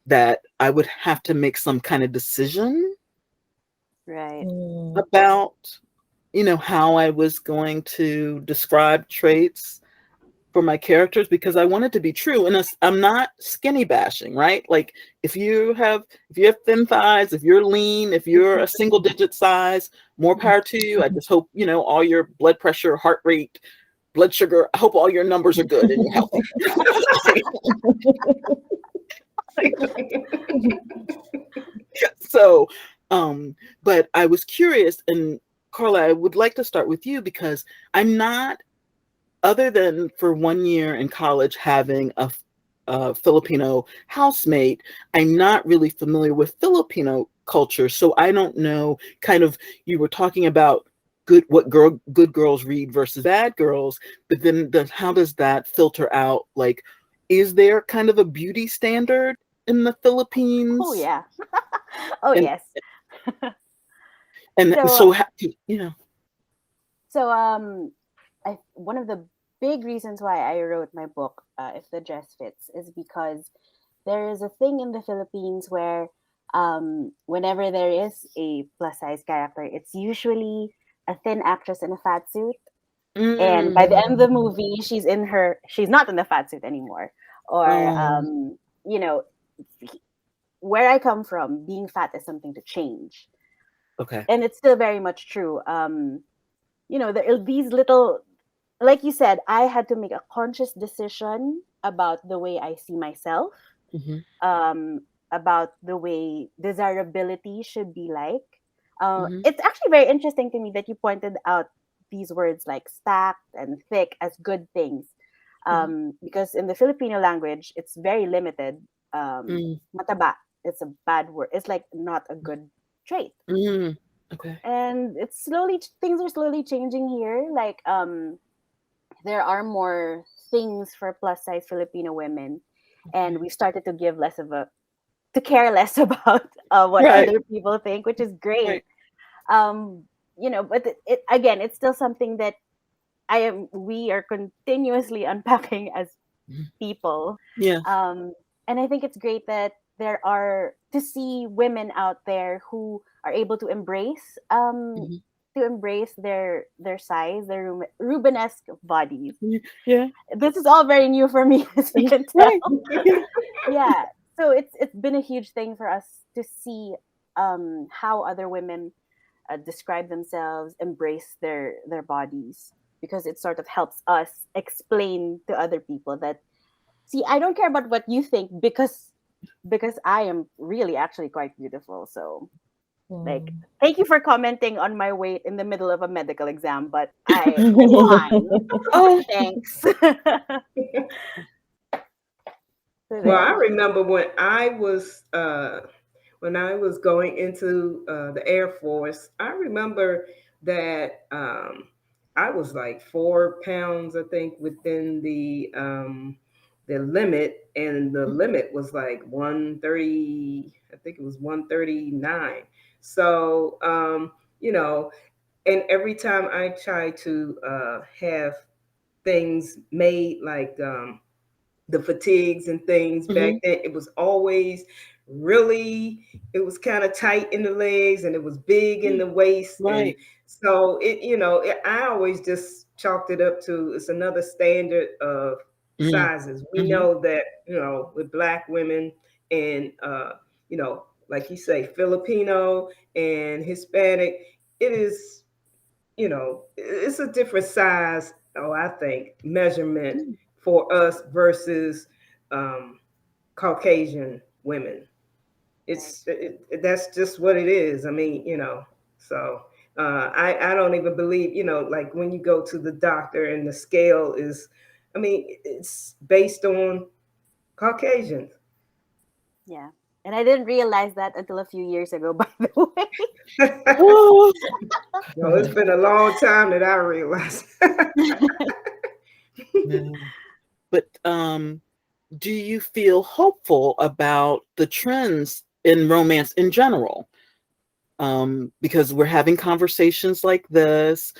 that I would have to make some kind of decision about, you know, how I was going to describe traits for my characters, because I want it to be true. And I'm not skinny bashing, right? Like, if you have thin thighs, if you're lean, if you're a single digit size, more power to you. I just hope, you know, all your blood pressure, heart rate, blood sugar, I hope all your numbers are good and you're healthy. So, but I was curious, and Carla, I would like to start with you, because I'm not, other than for 1 year in college having a Filipino housemate, I'm not really familiar with Filipino culture. So I don't know, kind of, you were talking about good girls read versus bad girls, but then how does that filter out? Like, is there kind of a beauty standard in the Philippines? Oh yeah. Oh and, yes. And so you know. So one of the big reasons why I wrote my book, If the Dress Fits, is because there is a thing in the Philippines where whenever there is a plus size character, it's usually a thin actress in a fat suit. And by the end of the movie, she's not in the fat suit anymore. Or you know, where I come from, being fat is something to change. Okay. And it's still very much true. You know, there are these little, like you said, I had to make a conscious decision about the way I see myself, about the way desirability should be like. It's actually very interesting to me that you pointed out these words like stacked and thick as good things. Because in the Filipino language, it's very limited. Mataba, it's a bad word. It's like not a good trait. Okay. And things are slowly changing here. Like, there are more things for plus size Filipino women, and we started to care less about what other people think, which is great. You know, but it again, it's still something that we are continuously unpacking as people. Yeah. And I think it's great that there are, to see women out there who are able to embrace their size, their Rubenesque bodies. Yeah. This is all very new for me, as you can tell. Yeah. So it's been a huge thing for us to see how other women describe themselves, embrace their bodies, because it sort of helps us explain to other people that, see, I don't care about what you think, because I am really actually quite beautiful. So like, thank you for commenting on my weight in the middle of a medical exam, but I'm fine. Oh, thanks. Well, I remember when I was when I was going into the Air Force, I remember that I was like 4 pounds, I think, within the limit, and the limit was like 130. I think it was 139. So and every time I try to have things made like the fatigues and things back then, it was always really, it was kind of tight in the legs and it was big in the waist. Right. And so I always just chalked it up to, it's another standard of sizes. We know that, with Black women and, like you say, Filipino and Hispanic, it is, it's a different size, I think, measurement for us versus Caucasian women. That's just what it is. I mean, so I don't even believe, like when you go to the doctor and the scale is, I mean, it's based on Caucasians. Yeah. And I didn't realize that until a few years ago, by the way. No, it's been a long time that I realized. Yeah. But do you feel hopeful about the trends in romance in general? Because we're having conversations like this.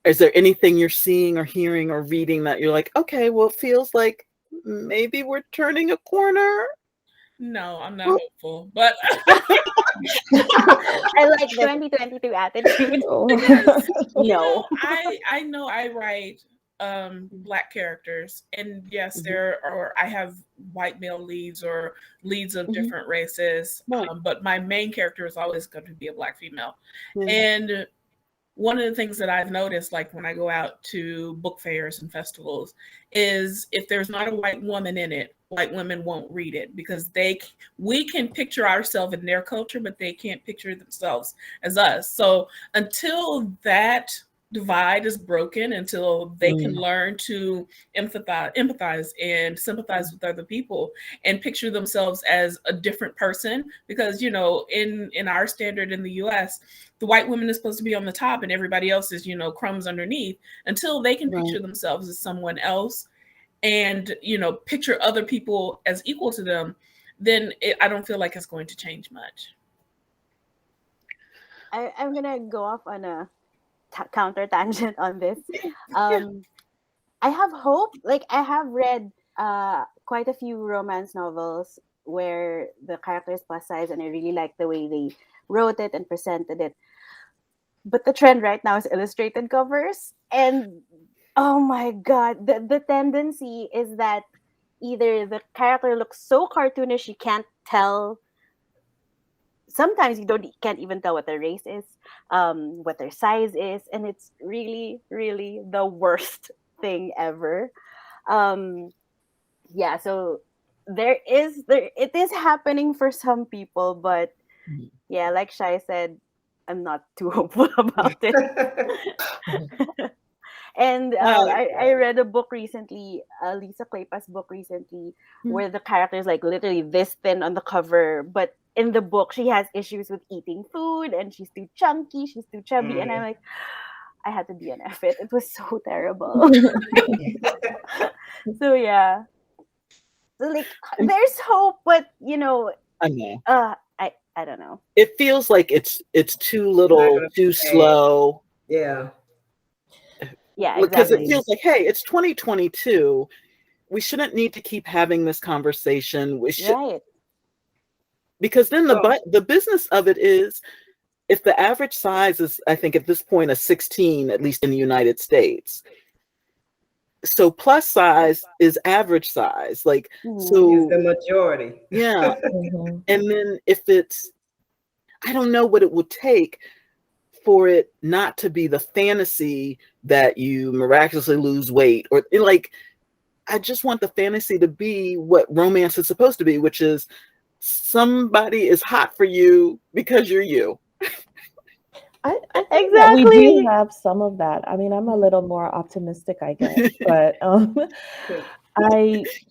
Is there anything you're seeing or hearing or reading that you're like, okay, well, it feels like maybe we're turning a corner? No, I'm not hopeful, but I like 2022 attitude. yes, No. I know I write Black characters, and yes, I have white male leads or leads of different races, but my main character is always going to be a Black female. And one of the things that I've noticed, like when I go out to book fairs and festivals, is if there's not a white woman in it, white women won't read it because we can picture ourselves in their culture, but they can't picture themselves as us. So until that divide is broken, until they can learn to empathize and sympathize with other people and picture themselves as a different person, because in our standard in the US, the white woman is supposed to be on the top and everybody else is crumbs underneath. Until they can picture themselves as someone else and picture other people as equal to them, then I don't feel like it's going to change much. I'm gonna go off on a counter tangent on this. I have hope. Like, I have read quite a few romance novels where the character is plus size, and I really like the way they wrote it and presented it. But the trend right now is illustrated covers, and oh my god, the tendency is that either the character looks so cartoonish you can't tell. Sometimes you can't even tell what their race is, what their size is, and it's really, really the worst thing ever. Yeah, so it is happening for some people, but yeah, like Shai said, I'm not too hopeful about it. And I read a book recently, Lisa Claypa's book recently, where the character is like literally this thin on the cover, but in the book she has issues with eating food and she's too chunky, she's too chubby, and I'm like, I had to DNF it. It was so terrible. So yeah, so like there's hope, but I know. I don't know. It feels like it's too little, too slow. Yeah. Yeah, Because exactly. it feels like, hey, it's 2022. We shouldn't need to keep having this conversation. We should, right. Because then the business of it is, if the average size is, I think at this point, a 16, at least in the United States. So plus size is average size. Like, so is the majority. Yeah. And then if it's, I don't know what it would take for it not to be the fantasy that you miraculously lose weight, or like, I just want the fantasy to be what romance is supposed to be, which is somebody is hot for you because you're you. I think that we do have some of that. I mean, I'm a little more optimistic, I guess, but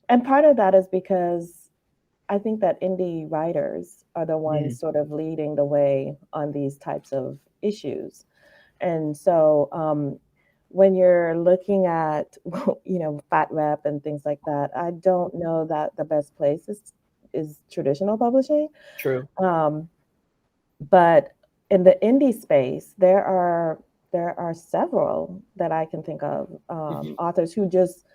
and part of that is because I think that indie writers are the ones sort of leading the way on these types of issues. And so when you're looking at, fat rep and things like that, I don't know that the best place is traditional publishing. True. But in the indie space, there are several that I can think of, authors who just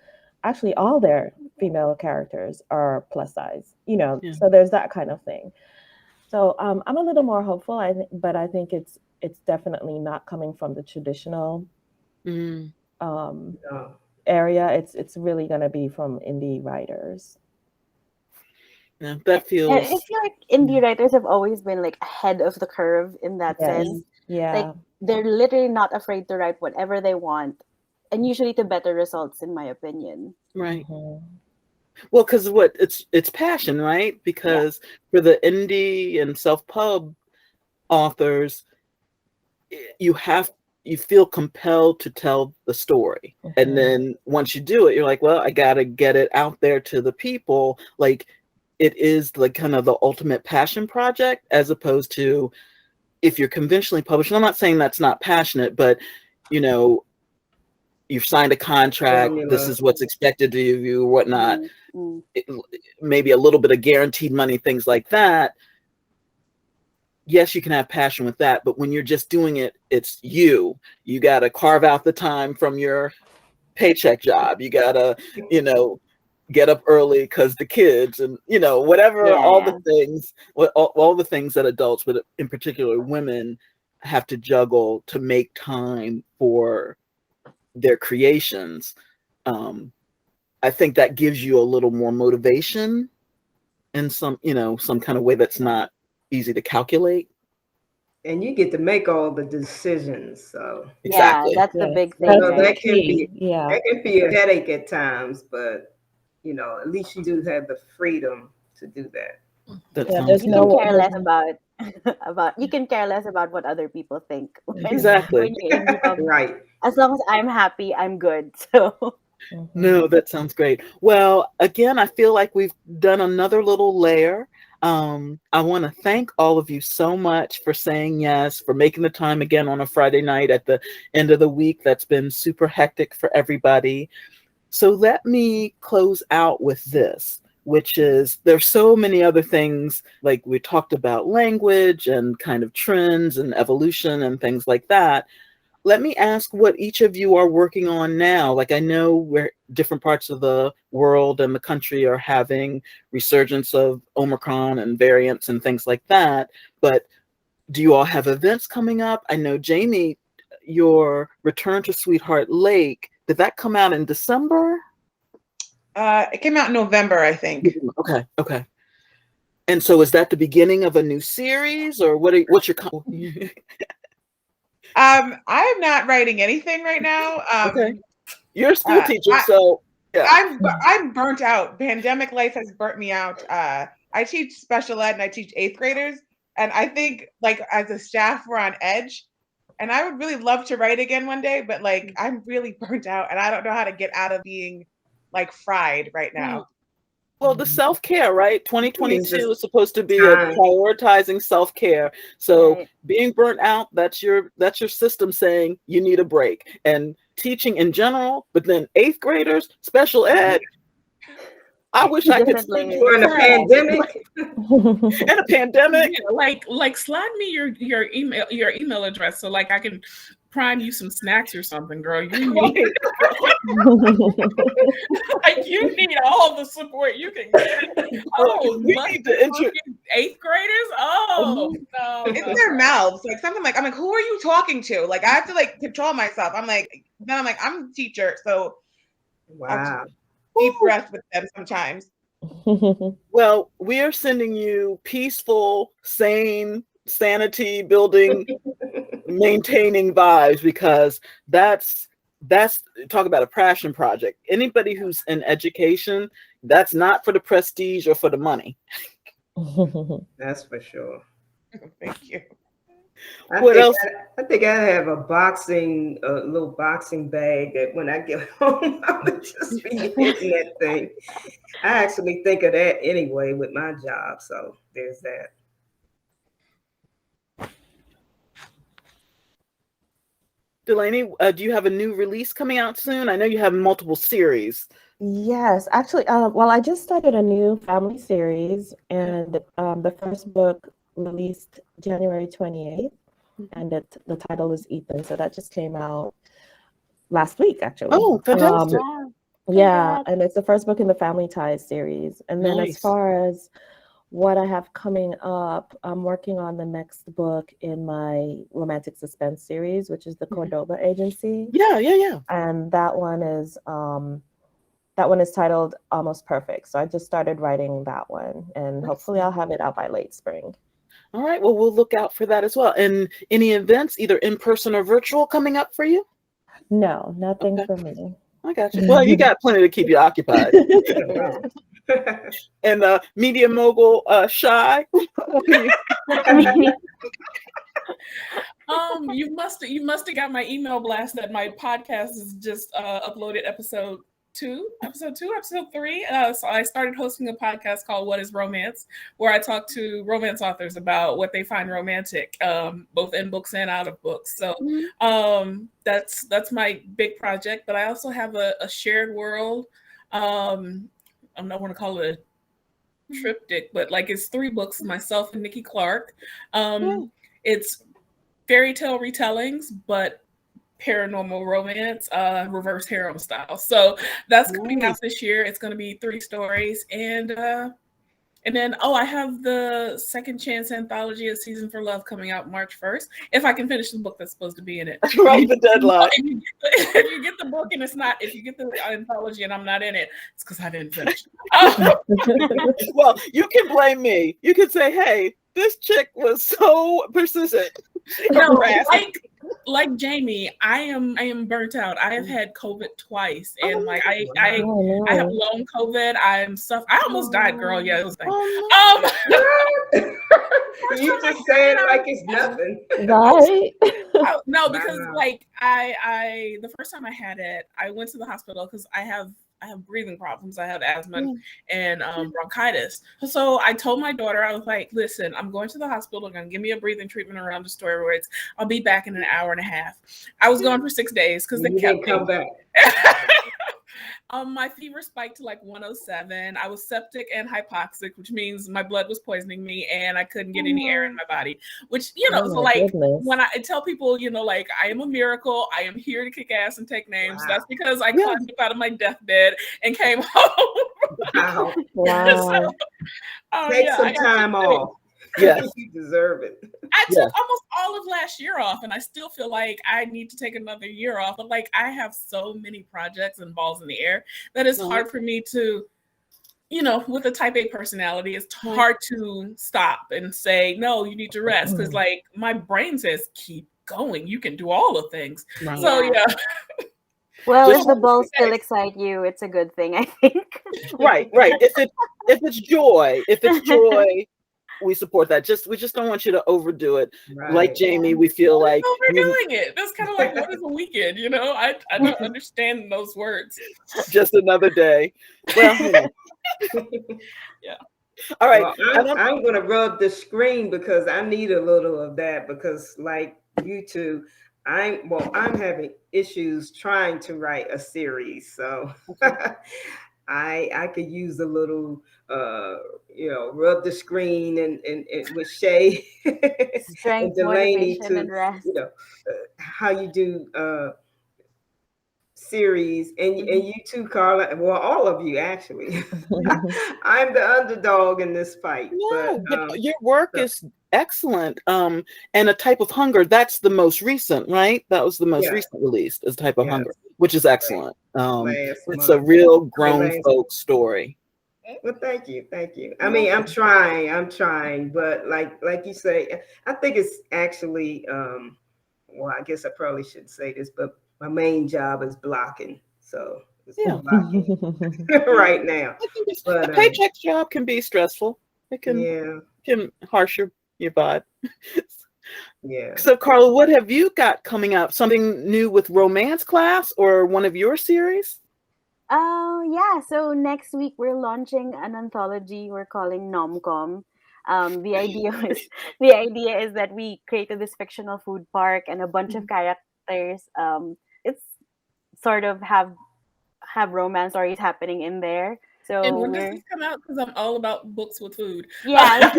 actually all their female characters are plus size, so there's that kind of thing. So I'm a little more hopeful, but I think it's definitely not coming from the traditional area. It's really going to be from indie writers. Yeah, that feels. I feel like indie writers have always been like ahead of the curve in that sense. Yeah. Like they're literally not afraid to write whatever they want, and usually to better results, in my opinion. Right. Well, because it's passion, right? Because for the indie and self-pub authors, you feel compelled to tell the story. And then once you do it, you're like, well, I gotta get it out there to the people. Like it is like kind of the ultimate passion project, as opposed to if you're conventionally published. And I'm not saying that's not passionate, but you've signed a contract, this is what's expected of you, whatnot. Maybe a little bit of guaranteed money, things like that. Yes, you can have passion with that, but when you're just doing it, it's you got to carve out the time from your paycheck job. You got to, get up early because the kids and, whatever, all the things, all the things that adults, but in particular women, have to juggle to make time for their creations. I think that gives you a little more motivation in some kind of way that's not easy to calculate. And you get to make all the decisions. So exactly. That's the big thing. So that can be a headache at times, but at least you do have the freedom to do that. There's you can care less about you can care less about what other people think. Exactly. Right. As long as I'm happy, I'm good. So no, that sounds great. Well, again, I feel like we've done another little layer. I want to thank all of you so much for saying yes, for making the time again on a Friday night at the end of the week. That's been super hectic for everybody. So let me close out with this, which is there's so many other things, like we talked about language and kind of trends and evolution and things like that. Let me ask what each of you are working on now. Like I know where different parts of the world and the country are having resurgence of Omicron and variants and things like that. But do you all have events coming up? I know, Jamie, your Return to Sweetheart Lake, did that come out in December? It came out in November, I think. Okay. And so is that the beginning of a new series, or what's your I am not writing anything right now. Okay. You're a school teacher, so yeah. I'm burnt out. Pandemic life has burnt me out. I teach special ed and I teach 8th graders. And I think like as a staff, we're on edge. And I would really love to write again one day, but like I'm really burnt out and I don't know how to get out of being like fried right now. Well, the self-care, right? 2022 is supposed to be a prioritizing self-care. So being burnt out, that's your system saying you need a break. And teaching in general, but then 8th graders, special ed, I wish I could send you in a pandemic. In a pandemic. Like slide me your email address so like I can prime you some snacks or something, girl. You need like you need all the support you can get. Oh, we need to 8th graders. Oh no, it's their mouths. Like something like I'm like, who are you talking to? Like I have to like control myself. I'm a teacher, so wow. Deep breath with them sometimes. Well, we are sending you peaceful, sane, sanity building, maintaining vibes, because that's talk about a passion project. Anybody who's in education, that's not for the prestige or for the money. That's for sure. Thank you. What else? I think I have a little boxing bag that when I get home, I would just be hitting that thing. I actually think of that anyway with my job. So there's that. Delaney, do you have a new release coming out soon? I know you have multiple series. Yes, actually, well, I just started a new family series, and the first book released January 28th, and the title is Ethan. So that just came out last week, actually. Oh, fantastic. Yeah, and it's the first book in the Family Ties series. And then as far as what I have coming up, I'm working on the next book in my romantic suspense series, which is the Cordoba Agency. Yeah. And that one is titled Almost Perfect. So I just started writing that one, and hopefully I'll have it out by late spring. All right, well, we'll look out for that as well. And any events, either in person or virtual, coming up for you? No, nothing for me. I got you. Well, you got plenty to keep you occupied. And media mogul Shai. You must have got my email blast that my podcast is just uploaded episode 3. So I started hosting a podcast called What is Romance, where I talk to romance authors about what they find romantic, both in books and out of books. So that's my big project. But I also have a shared world. I'm not want to call it a triptych, but like it's 3 books, myself and Nikki Clark. It's fairy tale retellings, but paranormal romance, reverse harem style. So that's coming out this year. It's going to be 3 stories, and then I have the Second Chance anthology, A Season for Love, coming out March 1st. If I can finish the book that's supposed to be in it, right? The deadline. If you get the book and it's not, if you get the anthology and I'm not in it, it's because I didn't finish. Well, you can blame me. You can say, "Hey, this chick was so persistent." No, like Jamie, I am burnt out. I have had COVID twice, and I have long COVID. I almost died, girl. Yeah, it was like you just saying it like it's nothing, right? No, because like I the first time I had it, I went to the hospital because I have breathing problems. I have asthma and bronchitis. So I told my daughter, I was like, listen, I'm going to the hospital. They're going to give me a breathing treatment around the steroids. I'll be back in an hour and a half. I was gone for 6 days because they kept come back. My fever spiked to like 107. I was septic and hypoxic, which means my blood was poisoning me and I couldn't get any air in my body, which, so like when I tell people, like I am a miracle, I am here to kick ass and take names. Wow. That's because I climbed up out of my deathbed and came home. Wow. So, take some time off. Yes. You deserve it. I took almost all of last year off, and I still feel like I need to take another year off. But like I have so many projects and balls in the air that it's hard for me to, with a type A personality, it's hard to stop and say, no, you need to rest. Because like my brain says, keep going. You can do all the things. Right. So yeah. Well, if the balls still excite you, it's a good thing, I think. Right. If it's joy, we support that. We just don't want you to overdo it. Right. Like Jamie, we feel like overdoing it. That's kind of like, what is a weekend? I don't understand those words. Just another day. Well, yeah. All right. Well, I'm going to rub the screen because I need a little of that because, like you two, I'm having issues trying to write a series, so I could use a little. Rub the screen and with Shai and Delaney to and rest. How you do series and you too, Carla. Well, all of you actually. I'm the underdog in this fight. Yeah, but your work is excellent. And A Type of Hunger. That's the most recent, right? That was the most recent release. Is Type of Hunger, which is excellent. It's a real grown folk story. Well, thank you. I mean, I'm trying, but like you say, I think it's actually, well, I guess I probably shouldn't say this, but my main job is blocking. So it's blocking right now. But, a paycheck job can be stressful. It can harsh your vibe. Yeah. So, Carla, what have you got coming up? Something new with romance class or one of your series? Yeah. So next week we're launching an anthology we're calling Nomcom. The idea is that we created this fictional food park and a bunch of characters. It's sort of have romance stories happening in there. And So when does we're this come out? Because I'm all about books with food. yeah.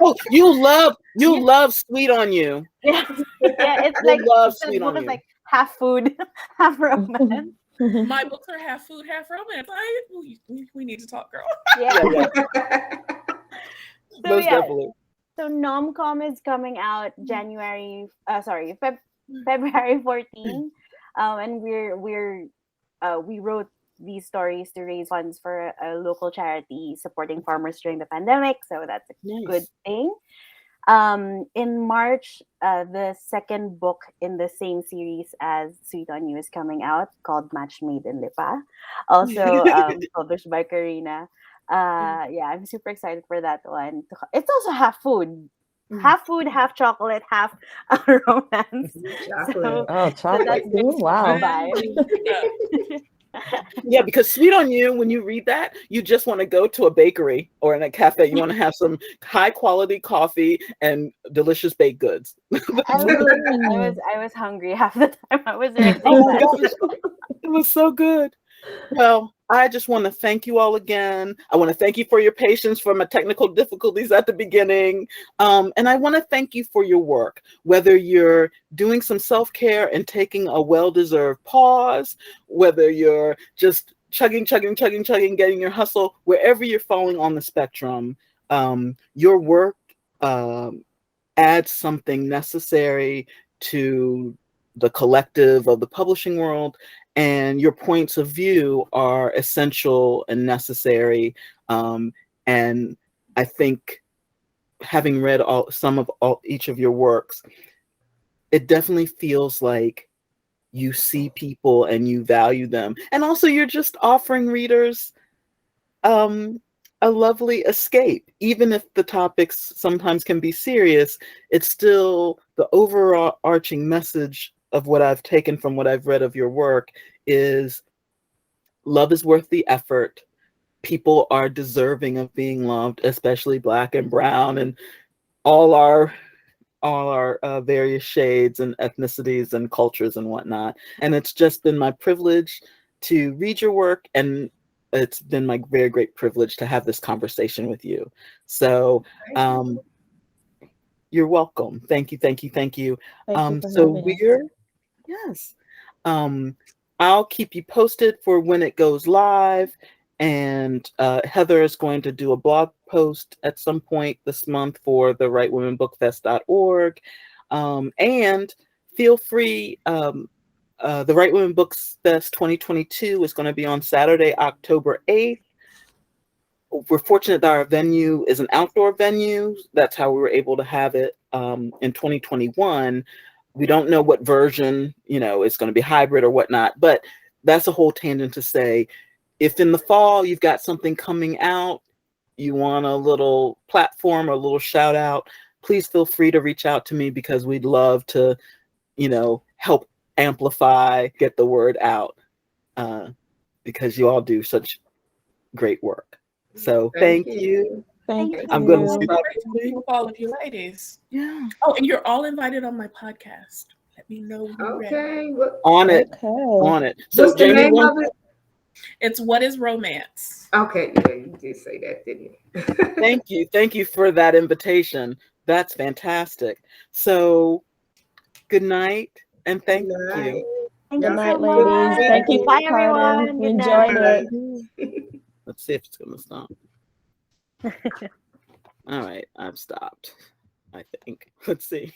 Oh, you love Sweet on You. Yeah, it's You like love the Sweet book on is You. like half food, half romance. My books are half food, half romance. We need to talk, girl. Yeah. So Most yeah, definitely. so Nomcom is coming out February 14. And we wrote these stories to raise funds for a local charity supporting farmers during the pandemic. So that's a good Nice. thing. In March, the second book in the same series as Sweet on You is coming out, called Match Made in Lipa, also published by Karina. Yeah, I'm super excited for that one. It's also half food, half chocolate, half romance. Chocolate. Oh, So that's chocolate the too. Wow. vibe. Yeah, because Sweet on You, when you read that, you just want to go to a bakery or in a cafe. You want to have some high quality coffee and delicious baked goods. I was hungry half the time I was writing Oh my that. gosh, it was so good. Well, I just want to thank you all again. I want to thank you for your patience for my technical difficulties at the beginning. And I want to thank you for your work, whether you're doing some self-care and taking a well-deserved pause, whether you're just chugging, getting your hustle, wherever you're falling on the spectrum, your work adds something necessary to the collective of the publishing world, and your points of view are essential and necessary. And I think, having read each of your works, it definitely feels like you see people and you value them, and also you're just offering readers a lovely escape. Even if the topics sometimes can be serious, it's still the overarching message of what I've taken from what I've read of your work is love is worth the effort. People are deserving of being loved, especially Black and brown and all our various shades and ethnicities and cultures and whatnot. And it's just been my privilege to read your work, and it's been my very great privilege to have this conversation with you. So you're welcome. Thank you. Thank you for So having us. yes. I'll keep you posted for when it goes live. And Heather is going to do a blog post at some point this month for the rightwomenbookfest.org. And feel free, the Right Women Books Fest 2022 is going to be on Saturday, October 8th. We're fortunate that our venue is an outdoor venue. That's how we were able to have it in 2021. We don't know what version, it's going to be hybrid or whatnot, but that's a whole tangent to say, if in the fall you've got something coming out, you want a little platform or a little shout out, please feel free to reach out to me, because we'd love to, help amplify, get the word out, because you all do such great work. So thank you. Thank you. I'm going to Well, stop. great talking with all of you ladies. Yeah. Oh, and you're all invited on my podcast. Let me know when you're ready. Okay. Well, On it. Okay. On it. So what's the Jamie, name of it? It's What is Romance? Okay. Yeah, you did say that, didn't you? thank you. Thank you for that invitation. That's fantastic. So good night and thank Good you. night. Thank Good you night, so ladies. much. Thank you, Bye, Cardyn. everyone. We Good enjoyed night. it. Let's see if it's going to stop. All right, I've stopped, I think. Let's see.